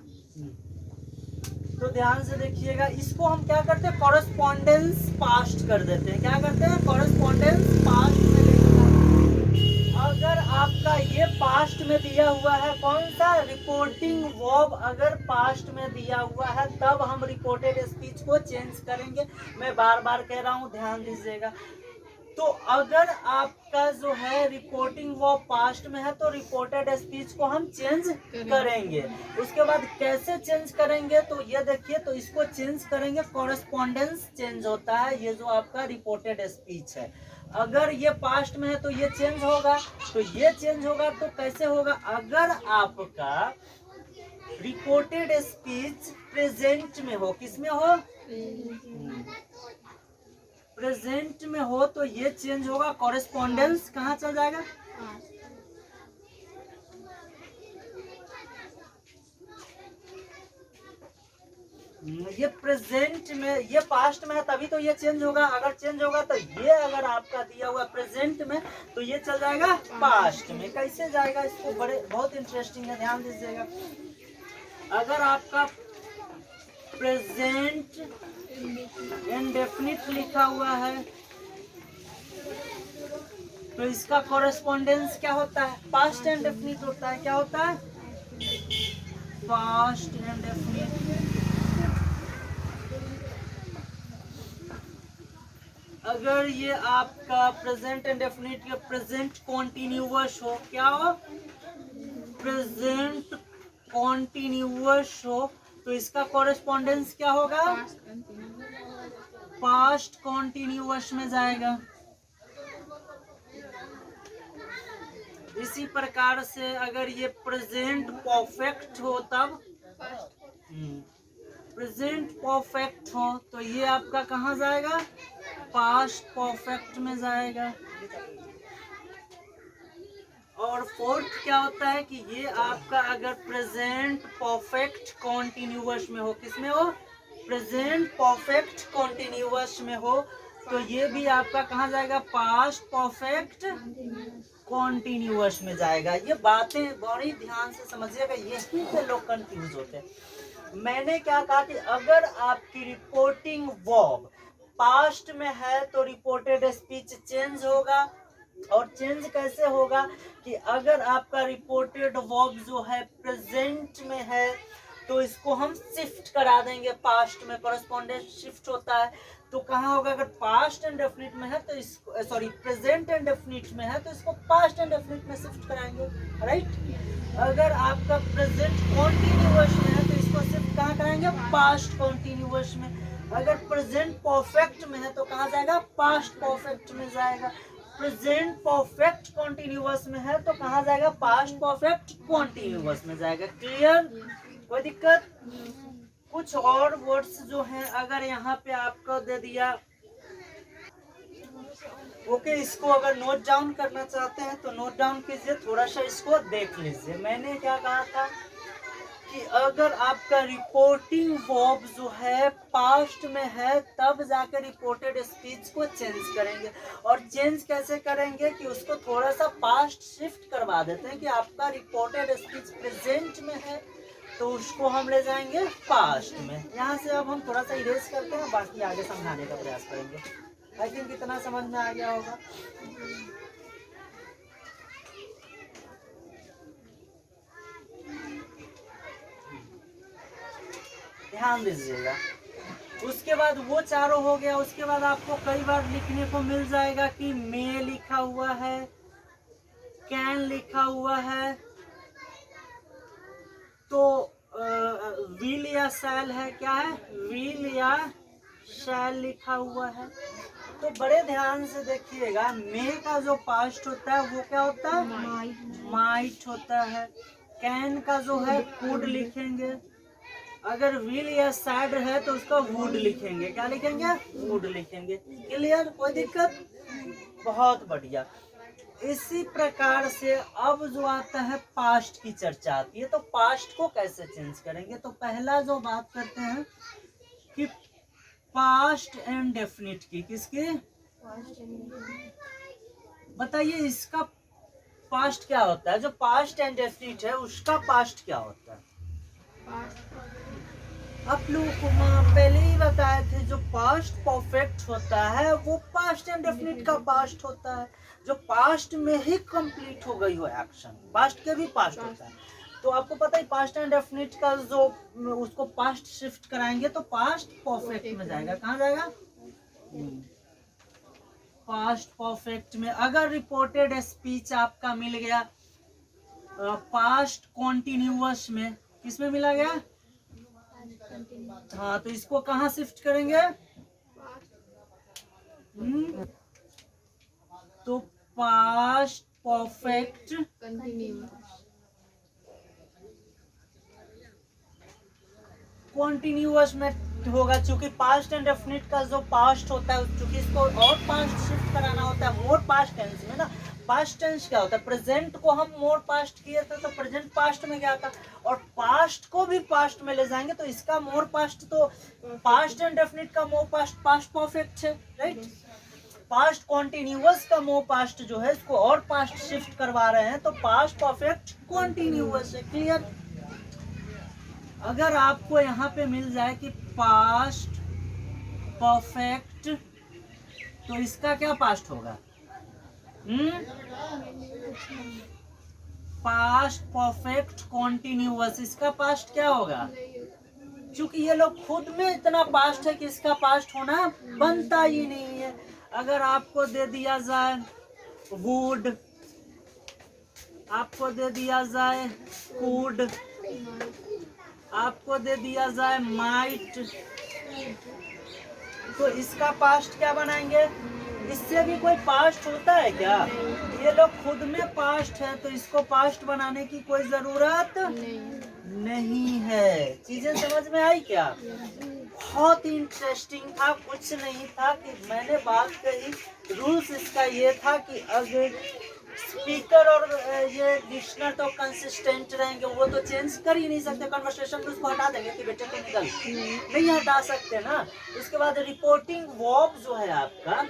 तो ध्यान से देखिएगा। इसको हम क्या करते हैं? कॉरेस्पॉन्डेंस पास्ट कर देते हैं। क्या करते हैं? कॉरेस्पॉन्डेंस पास्ट में देते हैं। अगर आपका ये पास्ट में दिया हुआ है, कौन सा? रिपोर्टिंग वर्ब अगर पास्ट में दिया हुआ है तब हम रिपोर्टेड स्पीच को चेंज करेंगे। मैं बार बार कह रहा हूँ, ध्यान दीजिएगा। तो अगर आपका जो है रिपोर्टिंग वर्ब पास्ट में है तो रिपोर्टेड स्पीच को हम चेंज करेंगे। उसके बाद कैसे चेंज करेंगे? तो ये देखिए, तो इसको चेंज करेंगे, कॉरेस्पॉन्डेंस चेंज होता है। ये जो आपका रिपोर्टेड स्पीच है, अगर ये पास्ट में है तो ये चेंज होगा, तो ये चेंज होगा। तो कैसे होगा? अगर आपका रिपोर्टेड स्पीच प्रेजेंट में हो, किस में हो? प्रेजेंट में हो तो ये चेंज होगा, कॉरेस्पॉन्डेंस कहाँ चल जाएगा? ये प्रेजेंट में, ये पास्ट में है तभी तो ये चेंज होगा। अगर चेंज होगा तो ये अगर आपका दिया हुआ प्रेजेंट में तो ये चल जाएगा पास्ट में। कैसे जाएगा इसको बहुत इंटरेस्टिंग है, ध्यान दीजिएगा। अगर आपका प्रेजेंट इंडेफिनिट लिखा हुआ है तो इसका कॉरेस्पॉन्डेंस क्या होता है? पास्ट इंडेफिनिट होता है। क्या होता है? Past indefinite. अगर ये आपका प्रेजेंट इंडेफिनिट या प्रेजेंट कॉन्टिन्यूअस हो, क्या हो? प्रेजेंट कॉन्टिन्यूअस हो तो इसका कॉरेस्पॉन्डेंस क्या होगा? पास्ट कॉन्टिन्यूअस में जाएगा। इसी प्रकार से अगर ये प्रेजेंट परफेक्ट हो तब, प्रेजेंट परफेक्ट हो तो ये आपका कहाँ जाएगा? पास्ट परफेक्ट में जाएगा। और फोर्थ क्या होता है कि ये आपका अगर प्रेजेंट परफेक्ट कॉन्टिन्यूअस में हो, किसमें हो? प्रेजेंट परफेक्ट कॉन्टिन्यूअस में हो तो ये भी आपका कहाँ जाएगा? पास्ट परफेक्ट कॉन्टिन्यूअस में जाएगा। ये बातें बड़ी ध्यान से समझिएगा, यही पे लोग कंफ्यूज होते हैं। मैंने क्या कहा कि अगर आपकी रिपोर्टिंग वर्ब पास्ट में है तो रिपोर्टेड स्पीच चेंज होगा। और चेंज कैसे होगा कि अगर आपका रिपोर्टेड वर्ब जो है प्रेजेंट में है तो इसको हम शिफ्ट करा देंगे पास्ट में, कॉरेस्पॉन्डेंस शिफ्ट होता है। तो कहाँ होगा? अगर पास्ट इंडेफिनिट में है तो इसको, सॉरी प्रेजेंट इंडेफिनिट में है तो इसको पास्ट इंडेफिनिट में शिफ्ट कराएंगे, राइट। अगर आपका प्रेजेंट कॉन्टिन्यूअस में है तो इसको शिफ्ट कहाँ कराएंगे? पास्ट कॉन्टिन्यूअस में। अगर प्रेजेंट परफेक्ट में है तो कहाँ जाएगा? पास्ट परफेक्ट में जाएगा। प्रेजेंट परफेक्ट कॉन्टिन्यूअस में है तो कहाँ जाएगा? पास्ट परफेक्ट कॉन्टिन्यूअस में जाएगा। क्लियर? कोई दिक्कत? कुछ और वर्ड्स जो हैं अगर यहाँ पे आपको दे दिया, ओके, इसको अगर नोट डाउन करना चाहते हैं तो नोट डाउन कीजिए, थोड़ा सा इसको देख लीजिए। मैंने क्या कहा था कि अगर आपका रिपोर्टिंग वर्ब जो है पास्ट में है तब जाकर रिपोर्टेड स्पीच को चेंज करेंगे। और चेंज कैसे करेंगे कि उसको थोड़ा सा पास्ट शिफ्ट करवा देते हैं कि आपका रिपोर्टेड स्पीच प्रेजेंट में है तो उसको हम ले जाएंगे पास्ट में। यहाँ से अब हम थोड़ा सा इरेज करते हैं, बाकी आगे समझाने का प्रयास करेंगे। आई थिंक इतना समझ में आ गया होगा। ध्यान दीजिएगा। उसके बाद वो चारों हो गया। उसके बाद आपको कई बार लिखने को मिल जाएगा कि मे लिखा हुआ है, कैन लिखा हुआ है, तो विल या शैल है। क्या है? विल या शैल लिखा हुआ है। तो बड़े ध्यान से देखिएगा, मे का जो पास्ट होता है वो क्या होता है? माइट होता है। कैन का जो है कुड लिखेंगे। अगर विल या सैड है तो उसका वुड लिखेंगे। क्या लिखेंगे? वुड लिखेंगे। क्लियर? कोई दिक्कत? बहुत बढ़िया। इसी प्रकार से अब जो आता है पास्ट की चर्चा आती है। तो पास्ट को कैसे चेंज करेंगे? तो पहला जो बात करते हैं कि पास्ट एंड डेफिनिट की, किसकी? बताइए इसका पास्ट क्या होता है? जो पास्ट एंड डेफिनिट है उसका पास्ट क्या होता है? आप लोगों को पहले ही बताए थे, जो पास्ट परफेक्ट होता है वो पास्ट एंड डेफिनिट का पास्ट होता है, जो पास्ट में ही कंप्लीट हो गई हो एक्शन, पास्ट के भी पास्ट होता है। तो आपको पता है पास्ट एंड डेफिनिट का जो उसको पास्ट शिफ्ट कराएंगे तो पास्ट परफेक्ट में जाएगा। कहाँ जाएगा? पास्ट परफेक्ट में। अगर रिपोर्टेड स्पीच आपका मिल गया पास्ट कॉन्टिन्यूअस में, किसमें मिला गया? हाँ, तो इसको कहाँ शिफ्ट करेंगे? तो पास्ट परफेक्ट कॉन्टिन्यूअस में होगा। चूंकि पास्ट एंड डेफिनिट का जो पास्ट होता है, चूंकि इसको और पास्ट शिफ्ट कराना होता है मोर पास्ट टेंस में ना, पास्ट टेंस क्या होता है? प्रेजेंट को हम मोर पास्ट किए थे तो प्रेजेंट पास्ट में गया था, और पास्ट को भी पास्ट में ले जाएंगे तो इसका मोर पास्ट तो पास्ट इंडेफिनिट का मोर पास्ट पास्ट परफेक्ट है, राइट। पास्ट कॉन्टिन्यूअस का मोर पास्ट जो है इसको और पास्ट शिफ्ट करवा रहे हैं तो पास्ट परफेक्ट कॉन्टिन्यूअस है। क्लियर? अगर आपको यहाँ पे मिल जाए कि पास्ट परफेक्ट तो इसका क्या पास्ट होगा? पास्ट परफेक्ट कॉन्टिन्यूअस, इसका पास्ट क्या होगा? क्योंकि ये लोग खुद में इतना पास्ट है कि इसका पास्ट होना बनता ही नहीं है। अगर आपको दे दिया जाए वुड, आपको दे दिया जाए कुड, आपको दे दिया जाए माइट, तो इसका पास्ट क्या बनाएंगे? इससे भी कोई पास्ट होता है क्या? ये लोग खुद में पास्ट है तो इसको पास्ट बनाने की कोई जरूरत नहीं है। चीजें समझ में आई क्या? बहुत इंटरेस्टिंग था, कुछ नहीं था कि मैंने बात कही। रूल्स इसका ये था कि अगर स्पीकर और ये लिसनर तो कंसिस्टेंट रहेंगे, वो तो चेंज कर ही नहीं सकते। कन्वर्सेशन में उसको हटा देंगे कि बेटे तो निकल, नहीं हटा सकते ना। उसके बाद रिपोर्टिंग वर्ब जो है आपका,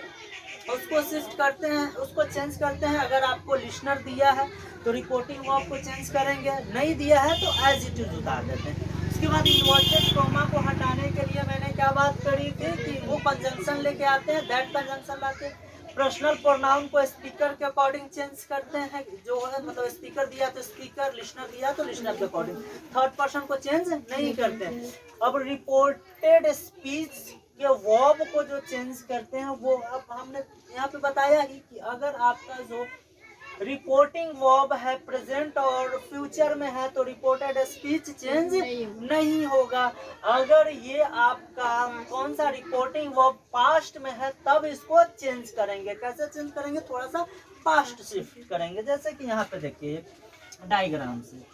उसको शिफ्ट करते हैं, उसको चेंज करते हैं। अगर आपको लिसनर दिया है तो रिपोर्टिंग वर्ब को चेंज करेंगे, नहीं दिया है तो एज इट इज उतार देते हैं। उसके बाद इन्वर्टेड कॉमा को हटाने के लिए मैंने क्या बात करी थी कि वो कंजंक्शन लेके आते हैं, दैट कंजंक्शन लाके पर्सनल प्रोनाउन को स्पीकर के अकॉर्डिंग चेंज करते हैं, जो है मतलब स्पीकर दिया तो स्पीकर, लिसनर दिया तो लिसनर के अकॉर्डिंग, थर्ड पर्सन को चेंज नहीं करते। अब रिपोर्टेड स्पीच के वर्ब को जो चेंज करते हैं वो अब हमने यहाँ पे बताया ही कि अगर आपका जो रिपोर्टिंग वर्ब है प्रेजेंट और फ्यूचर में है तो रिपोर्टेड स्पीच चेंज नहीं होगा। अगर ये आपका कौन सा रिपोर्टिंग वर्ब पास्ट में है तब इसको चेंज करेंगे। कैसे चेंज करेंगे? थोड़ा सा पास्ट शिफ्ट करेंगे। जैसे कि यहाँ पे देखिए डायग्राम से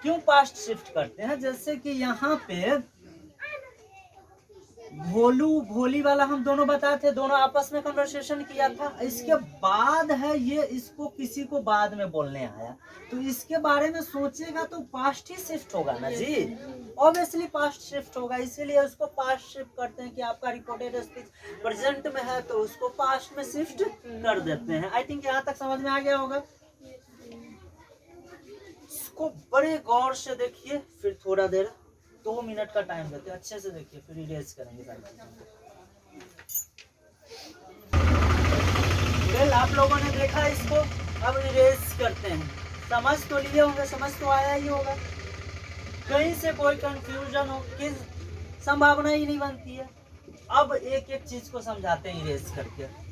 क्यों पास्ट शिफ्ट करते हैं। जैसे कि यहाँ पे भोलू भोली वाला हम दोनों बताए थे, दोनों आपस में कन्वर्सेशन किया था। इसके बाद है ये इसको किसी को बाद में बोलने आया तो इसके बारे में सोचेगा तो पास्ट ही शिफ्ट होगा ना जी, ऑब्वियसली पास्ट शिफ्ट होगा। इसीलिए उसको पास्ट शिफ्ट करते हैं कि आपका रिपोर्टेड स्पीच प्रेजेंट में है तो उसको पास्ट में शिफ्ट कर देते हैं। आई थिंक यहाँ तक समझ में आ गया होगा। इसको बड़े गौर से देखिए, फिर थोड़ा देर 2 मिनट का टाइम देते हैं, अच्छे से देखिए, फिर इरेज करेंगे सारी चीजों। आप लोगों ने देखा इसको, अब इरेज करते हैं। समझ तो लिए होंगे, समझ तो आया ही होगा। कहीं से कोई कंफ्यूजन हो कि संभावना ही नहीं बनती है। अब एक एक चीज को समझाते हैं इरेज करके।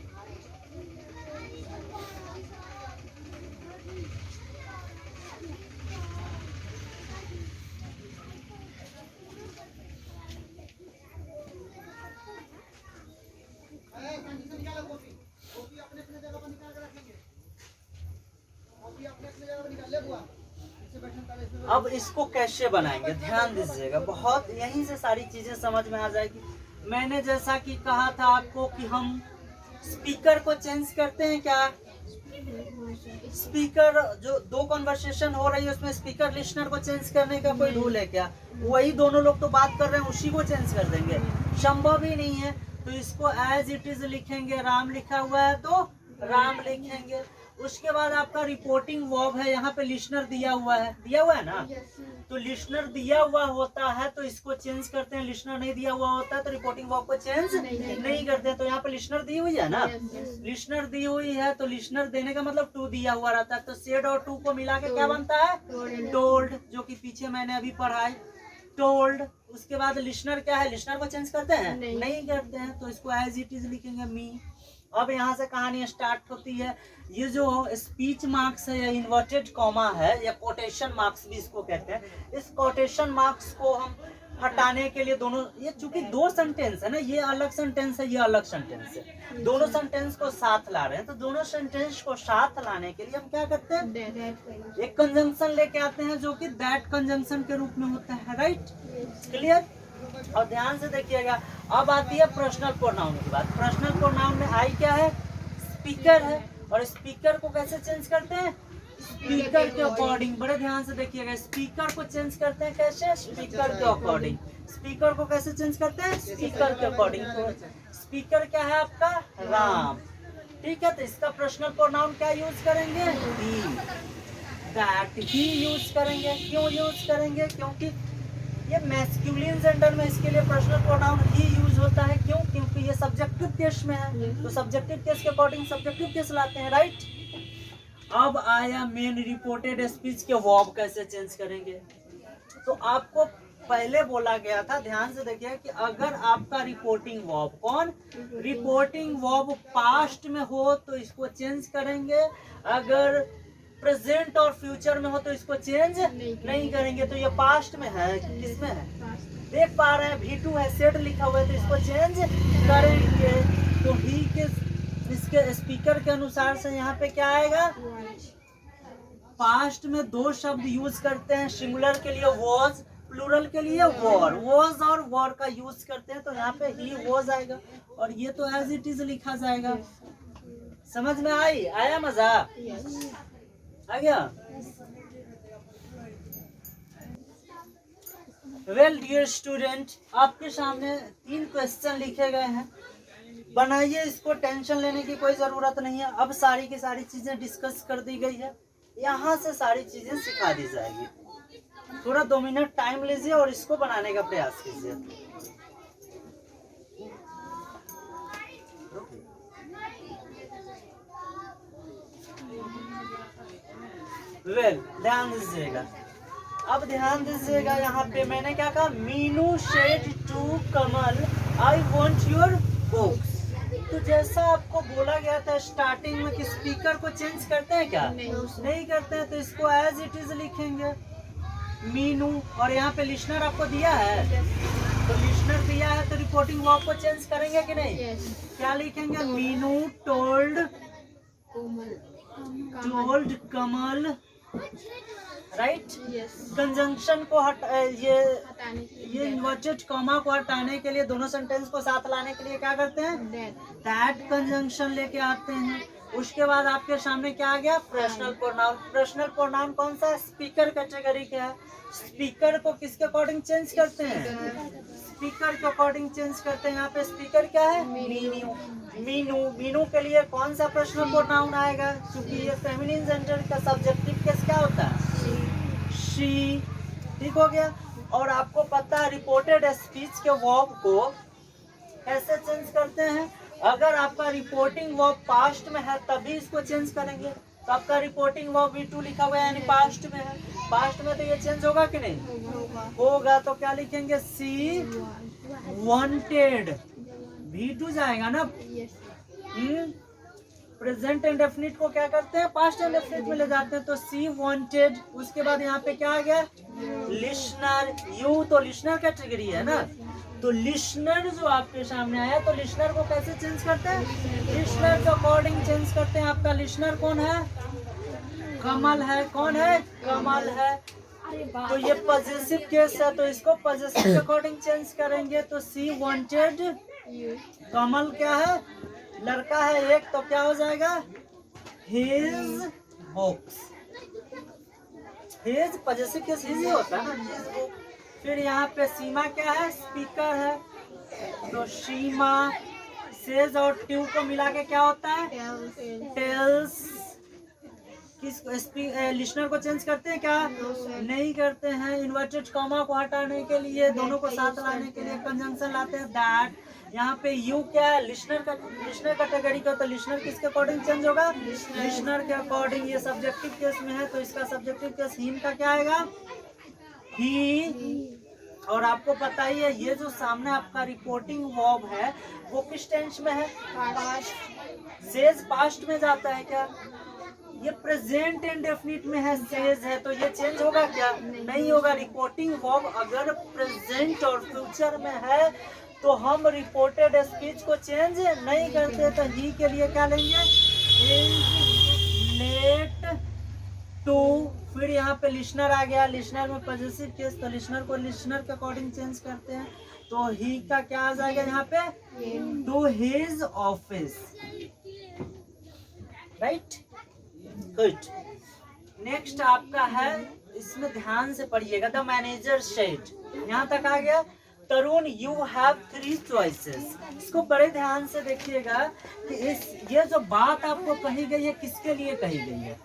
अब इसको कैसे बनाएंगे ध्यान दीजिएगा, बहुत यहीं से सारी चीजें समझ में आ जाएगी। मैंने जैसा कि कहा था आपको कि हम स्पीकर को चेंज करते हैं क्या? स्पीकर जो दो कन्वर्सेशन हो रही है उसमें स्पीकर लिसनर को चेंज करने का कोई रूल है क्या? वही दोनों लोग तो बात कर रहे हैं, उसी को चेंज कर देंगे? संभव ही नहीं है। तो इसको एज इट इज लिखेंगे। राम लिखा हुआ है तो राम लिखेंगे। उसके बाद आपका रिपोर्टिंग वर्ब है, यहाँ पे लिसनर दिया हुआ है ना, तो लिसनर दिया हुआ होता है तो इसको चेंज करते हैं। लिसनर नहीं दिया हुआ होता है तो रिपोर्टिंग वर्ब को चेंज नहीं करते हैं। तो यहाँ पे लिसनर दी हुई है ना, लिसनर दी हुई है तो लिसनर देने का मतलब टू दिया हुआ रहता है। तो सेड और टू को मिला के क्या बनता है? टोल्ड, जो कि पीछे मैंने अभी पढ़ा है, टोल्ड। उसके बाद लिसनर क्या है? लिसनर को चेंज करते हैं? नहीं करते हैं, तो इसको एज इट इज लिखेंगे, मी। अब यहाँ से कहानी स्टार्ट होती है। ये जो स्पीच मार्क्स है या इन्वर्टेड कॉमा है या कोटेशन मार्क्स भी इसको कहते हैं, इस कोटेशन मार्क्स को हम हटाने के लिए दोनों, ये चूंकि दो सेंटेंस है ना, ये अलग सेंटेंस है, ये अलग सेंटेंस है, दोनों सेंटेंस को साथ ला रहे हैं। तो दोनों सेंटेंस को साथ लाने के लिए हम क्या करते हैं? एक कंजंक्शन लेके आते हैं जो कि दैट कंजंक्शन के रूप में होता है। Right, clear? और ध्यान से देखिएगा, अब आती है पर्सनल प्रोनाउन की बात। पर्सनल प्रोनाउन में आई क्या है? स्पीकर है, और स्पीकर को कैसे चेंज करते हैं? स्पीकर के अकॉर्डिंग। बड़े ध्यान से देखिएगा, स्पीकर को चेंज करते हैं कैसे? स्पीकर के अकॉर्डिंग। स्पीकर को कैसे चेंज करते हैं? स्पीकर के अकॉर्डिंग। स्पीकर क्या है आपका? राम। ठीक है, तो इसका पर्सनल प्रोनाउन क्या यूज करेंगे? ही। दैट ही यूज करेंगे। क्यों यूज करेंगे? क्योंकि ये मैस्कुलिन जेंडर में इसके लिए पर्सनल प्रोनाउन ही यूज होता है। क्यों? क्योंकि ये सब्जेक्टिव केस में है, तो सब्जेक्टिव केस के अकॉर्डिंग सब्जेक्टिव केस लाते हैं, राइट। अब आया मेन रिपोर्टेड स्पीच के वर्ब कैसे चेंज करेंगे। तो आपको पहले बोला गया था, ध्यान से देखिए, कि अगर आपका रिपोर्टिंग वर्ब कौन? रिपोर्टिंग वर्ब पास्ट में हो तो इसको चेंज करेंगे, अगर प्रेजेंट और फ्यूचर में हो तो इसको चेंज नहीं करेंगे। तो ये पास्ट में है, किसमें है? देख पा रहे हैं, V2 है, सेड लिखा हुआ है, तो इसको चेंज करेंगे। तो ही के इसके स्पीकर के अनुसार से यहाँ पे क्या आएगा? पास्ट में दो शब्द यूज करते हैं, सिंगुलर के लिए वॉज, प्लूरल के लिए वॉर। वॉज और वॉर का यूज करते हैं, तो यहाँ पे ही वॉज आएगा, और ये तो एज इट इज लिखा जाएगा। समझ में आया मजा? आ गया? वेल डियर स्टूडेंट, आपके सामने 3 क्वेश्चन लिखे गए हैं, बनाइए इसको, टेंशन लेने की कोई जरूरत नहीं है। अब सारी की सारी चीजें डिस्कस कर दी गई है, यहाँ से सारी चीजें सिखा दी जाएगी। थोड़ा 2 मिनट टाइम लीजिए और इसको बनाने का प्रयास कीजिए। वेल ध्यान दीजिएगा, अब ध्यान दीजिएगा, यहाँ पे मैंने क्या कहा? Meenu said to Kamal, I want your books. तो जैसा आपको बोला गया था स्टार्टिंग में कि स्पीकर को चेंज करते हैं क्या? नहीं करते हैं, तो इसको एज इट इज लिखेंगे, मीनू। और यहाँ पे लिसनर आपको दिया है, तो लिसनर दिया है, तो रिपोर्टिंग वर्ब को चेंज करेंगे कि नहीं? क्या लिखेंगे? मीनू टोल्ड कमल, राइट। कंजंक्शन को ये इन्वर्टेड कॉमा को हटाने के लिए, दोनों सेंटेंस को साथ लाने के लिए क्या करते हैं? दैट कंजंक्शन लेके आते हैं। उसके बाद आपके सामने क्या आ गया? Personal pronoun. पर्सनल प्रोनाउन कौन सा? स्पीकर कैटेगरी का है। स्पीकर को किसके अकॉर्डिंग चेंज करते हैं? स्पीकर के अकॉर्डिंग चेंज करते हैं। यहाँ पे स्पीकर क्या है? मीनू। मीनू के लिए कौन सा पर्सनल प्रोनाउन आएगा? क्योंकि ये फेमिनिन जेंडर का सब्जेक्टिव केस क्या होता है? शी। ठीक हो गया। और आपको पता है रिपोर्टेड स्पीच के वर्ब को कैसे चेंज करते हैं? अगर आपका रिपोर्टिंग वर्ब पास्ट में है तभी इसको चेंज करेंगे। तो आपका रिपोर्टिंग वर्ब V2 लिखा हुआ है, यानी पास्ट में है। पास्ट में तो ये चेंज होगा कि नहीं? होगा। तो क्या लिखेंगे? सी वांटेड, V2 जाएगा ना। प्रेजेंट इंडेफिनिट को क्या करते हैं? पास्ट इंडेफिनिट में ले जाते हैं, तो सी वांटेड। उसके बाद यहाँ पे क्या आ गया? लिसनर। यू तो लिसनर कैटेगरी है ना, तो लिसनर जो आपके सामने आया, तो लिसनर को कैसे चेंज करते हैं? लिसनर के अकॉर्डिंग चेंज करते हैं। आपका लिसनर कौन है? कमल है। कौन है? कमल है। तो ये पॉजिटिव केस है, तो इसको पॉजिटिव के अकॉर्डिंग चेंज करेंगे। तो सी वांटेड कमल क्या है? लड़का है एक, तो क्या हो जाएगा? His books. His positive case his he होता है ना, हिज बुक। फिर यहाँ पे सीमा क्या है? स्पीकर है, तो सीमा। सेज और ट्यू को मिला के क्या होता है? टेल्स। किस लिसनर को चेंज करते हैं क्या? नहीं करते हैं। इन्वर्टेड कॉमा को हटाने के लिए, दोनों को साथ लाने के लिए कंजंक्शन लाते हैं, दैट। यहाँ पे यू क्या है? लिसनर कैटेगरी का, तो लिसनर किसके अकॉर्डिंग चेंज होगा? लिसनर के अकॉर्डिंग। ये सब्जेक्टिव केस में है, तो इसका सब्जेक्टिव केस हिम का क्या आएगा? ही। और आपको पता ही है, ये जो सामने आपका रिपोर्टिंग वर्ब है वो किस टेंस में है? पास्ट। सेज पास्ट में जाता है क्या? ये प्रेजेंट इंडेफिनिट में है, सेज है, तो ये चेंज होगा क्या? नहीं होगा। रिपोर्टिंग वर्ब अगर प्रेजेंट और फ्यूचर में है तो हम रिपोर्टेड स्पीच को चेंज नहीं करते। तो ही के लिए क्या लेंगे? Late to. फिर यहाँ पे लिसनर आ गया, लिसनर में पॉजिटिव केस, तो लिसनर को लिसनर के अकॉर्डिंग चेंज करते हैं। तो ही का क्या आ जाएगा यहाँ पे? To his office, right, good. Next आपका है, इसमें ध्यान से पढ़िएगा, द मैनेजर सेड, यहाँ तक आ गया। तरुण, यू हैव 3 चॉइसेस। इसको बड़े ध्यान से देखिएगा कि ये जो बात आपको कही गई है किसके लिए कही गई है।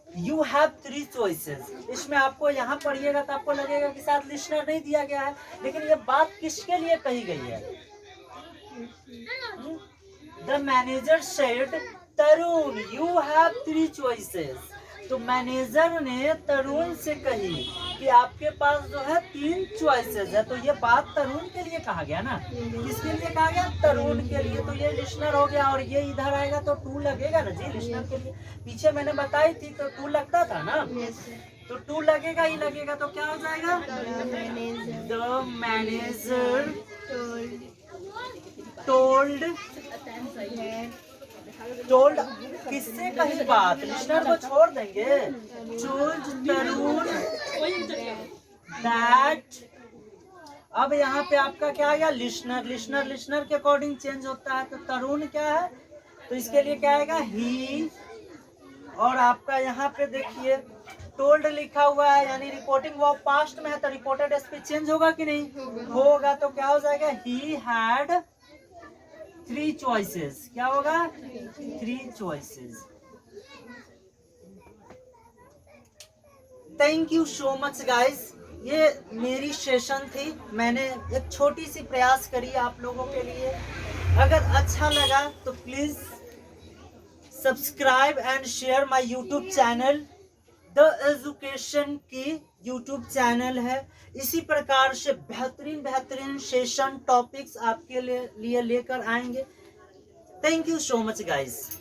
यू हैव 3 चॉइसेस, इसमें आपको यहाँ पढ़िएगा तो आपको लगेगा कि साथ लिसनर नहीं दिया गया है, लेकिन ये बात किसके लिए कही गई है। The manager said Tarun you have 3 choices. तो मैनेजर ने तरुण से कही कि आपके पास जो है 3 चॉइसेस है। तो ये बात तरुण के लिए कहा गया ना, किसके लिए कहा गया, तरुण के लिए। तो ये लिसनर हो गया, और ये इधर आएगा तो टू लगेगा ना जी, लिसनर के लिए। पीछे मैंने बताई थी तो टू लगता था ना, तो टू लगेगा ही लगेगा। तो क्या हो जाएगा, द मैनेजर टोल्ड, टोल्ड किससे कही बात, लिसनर को छोड़ देंगे, टोल्ड तरुण दैट। अब यहाँ पे आपका क्या आ गया, लिसनर, लिसनर लिसनर के अकॉर्डिंग चेंज होता है। तो तरुण क्या है, तो इसके लिए क्या आएगा, ही। और आपका यहाँ पे देखिए टोल्ड लिखा हुआ है, यानी रिपोर्टिंग वर्ब पास्ट में है, तो रिपोर्टेड स्पीच चेंज होगा कि नहीं, होगा। तो क्या हो जाएगा, ही हैड 3 चॉइसेस। क्या होगा, 3 choices. Thank you so much guys, ये मेरी सेशन थी, मैंने एक छोटी सी प्रयास करी आप लोगों के लिए। अगर अच्छा लगा तो please subscribe and share my YouTube channel. The education की यूट्यूब चैनल है। इसी प्रकार से बेहतरीन बेहतरीन सेशन टॉपिक्स आपके लिए लेकर आएंगे। Thank you so much guys.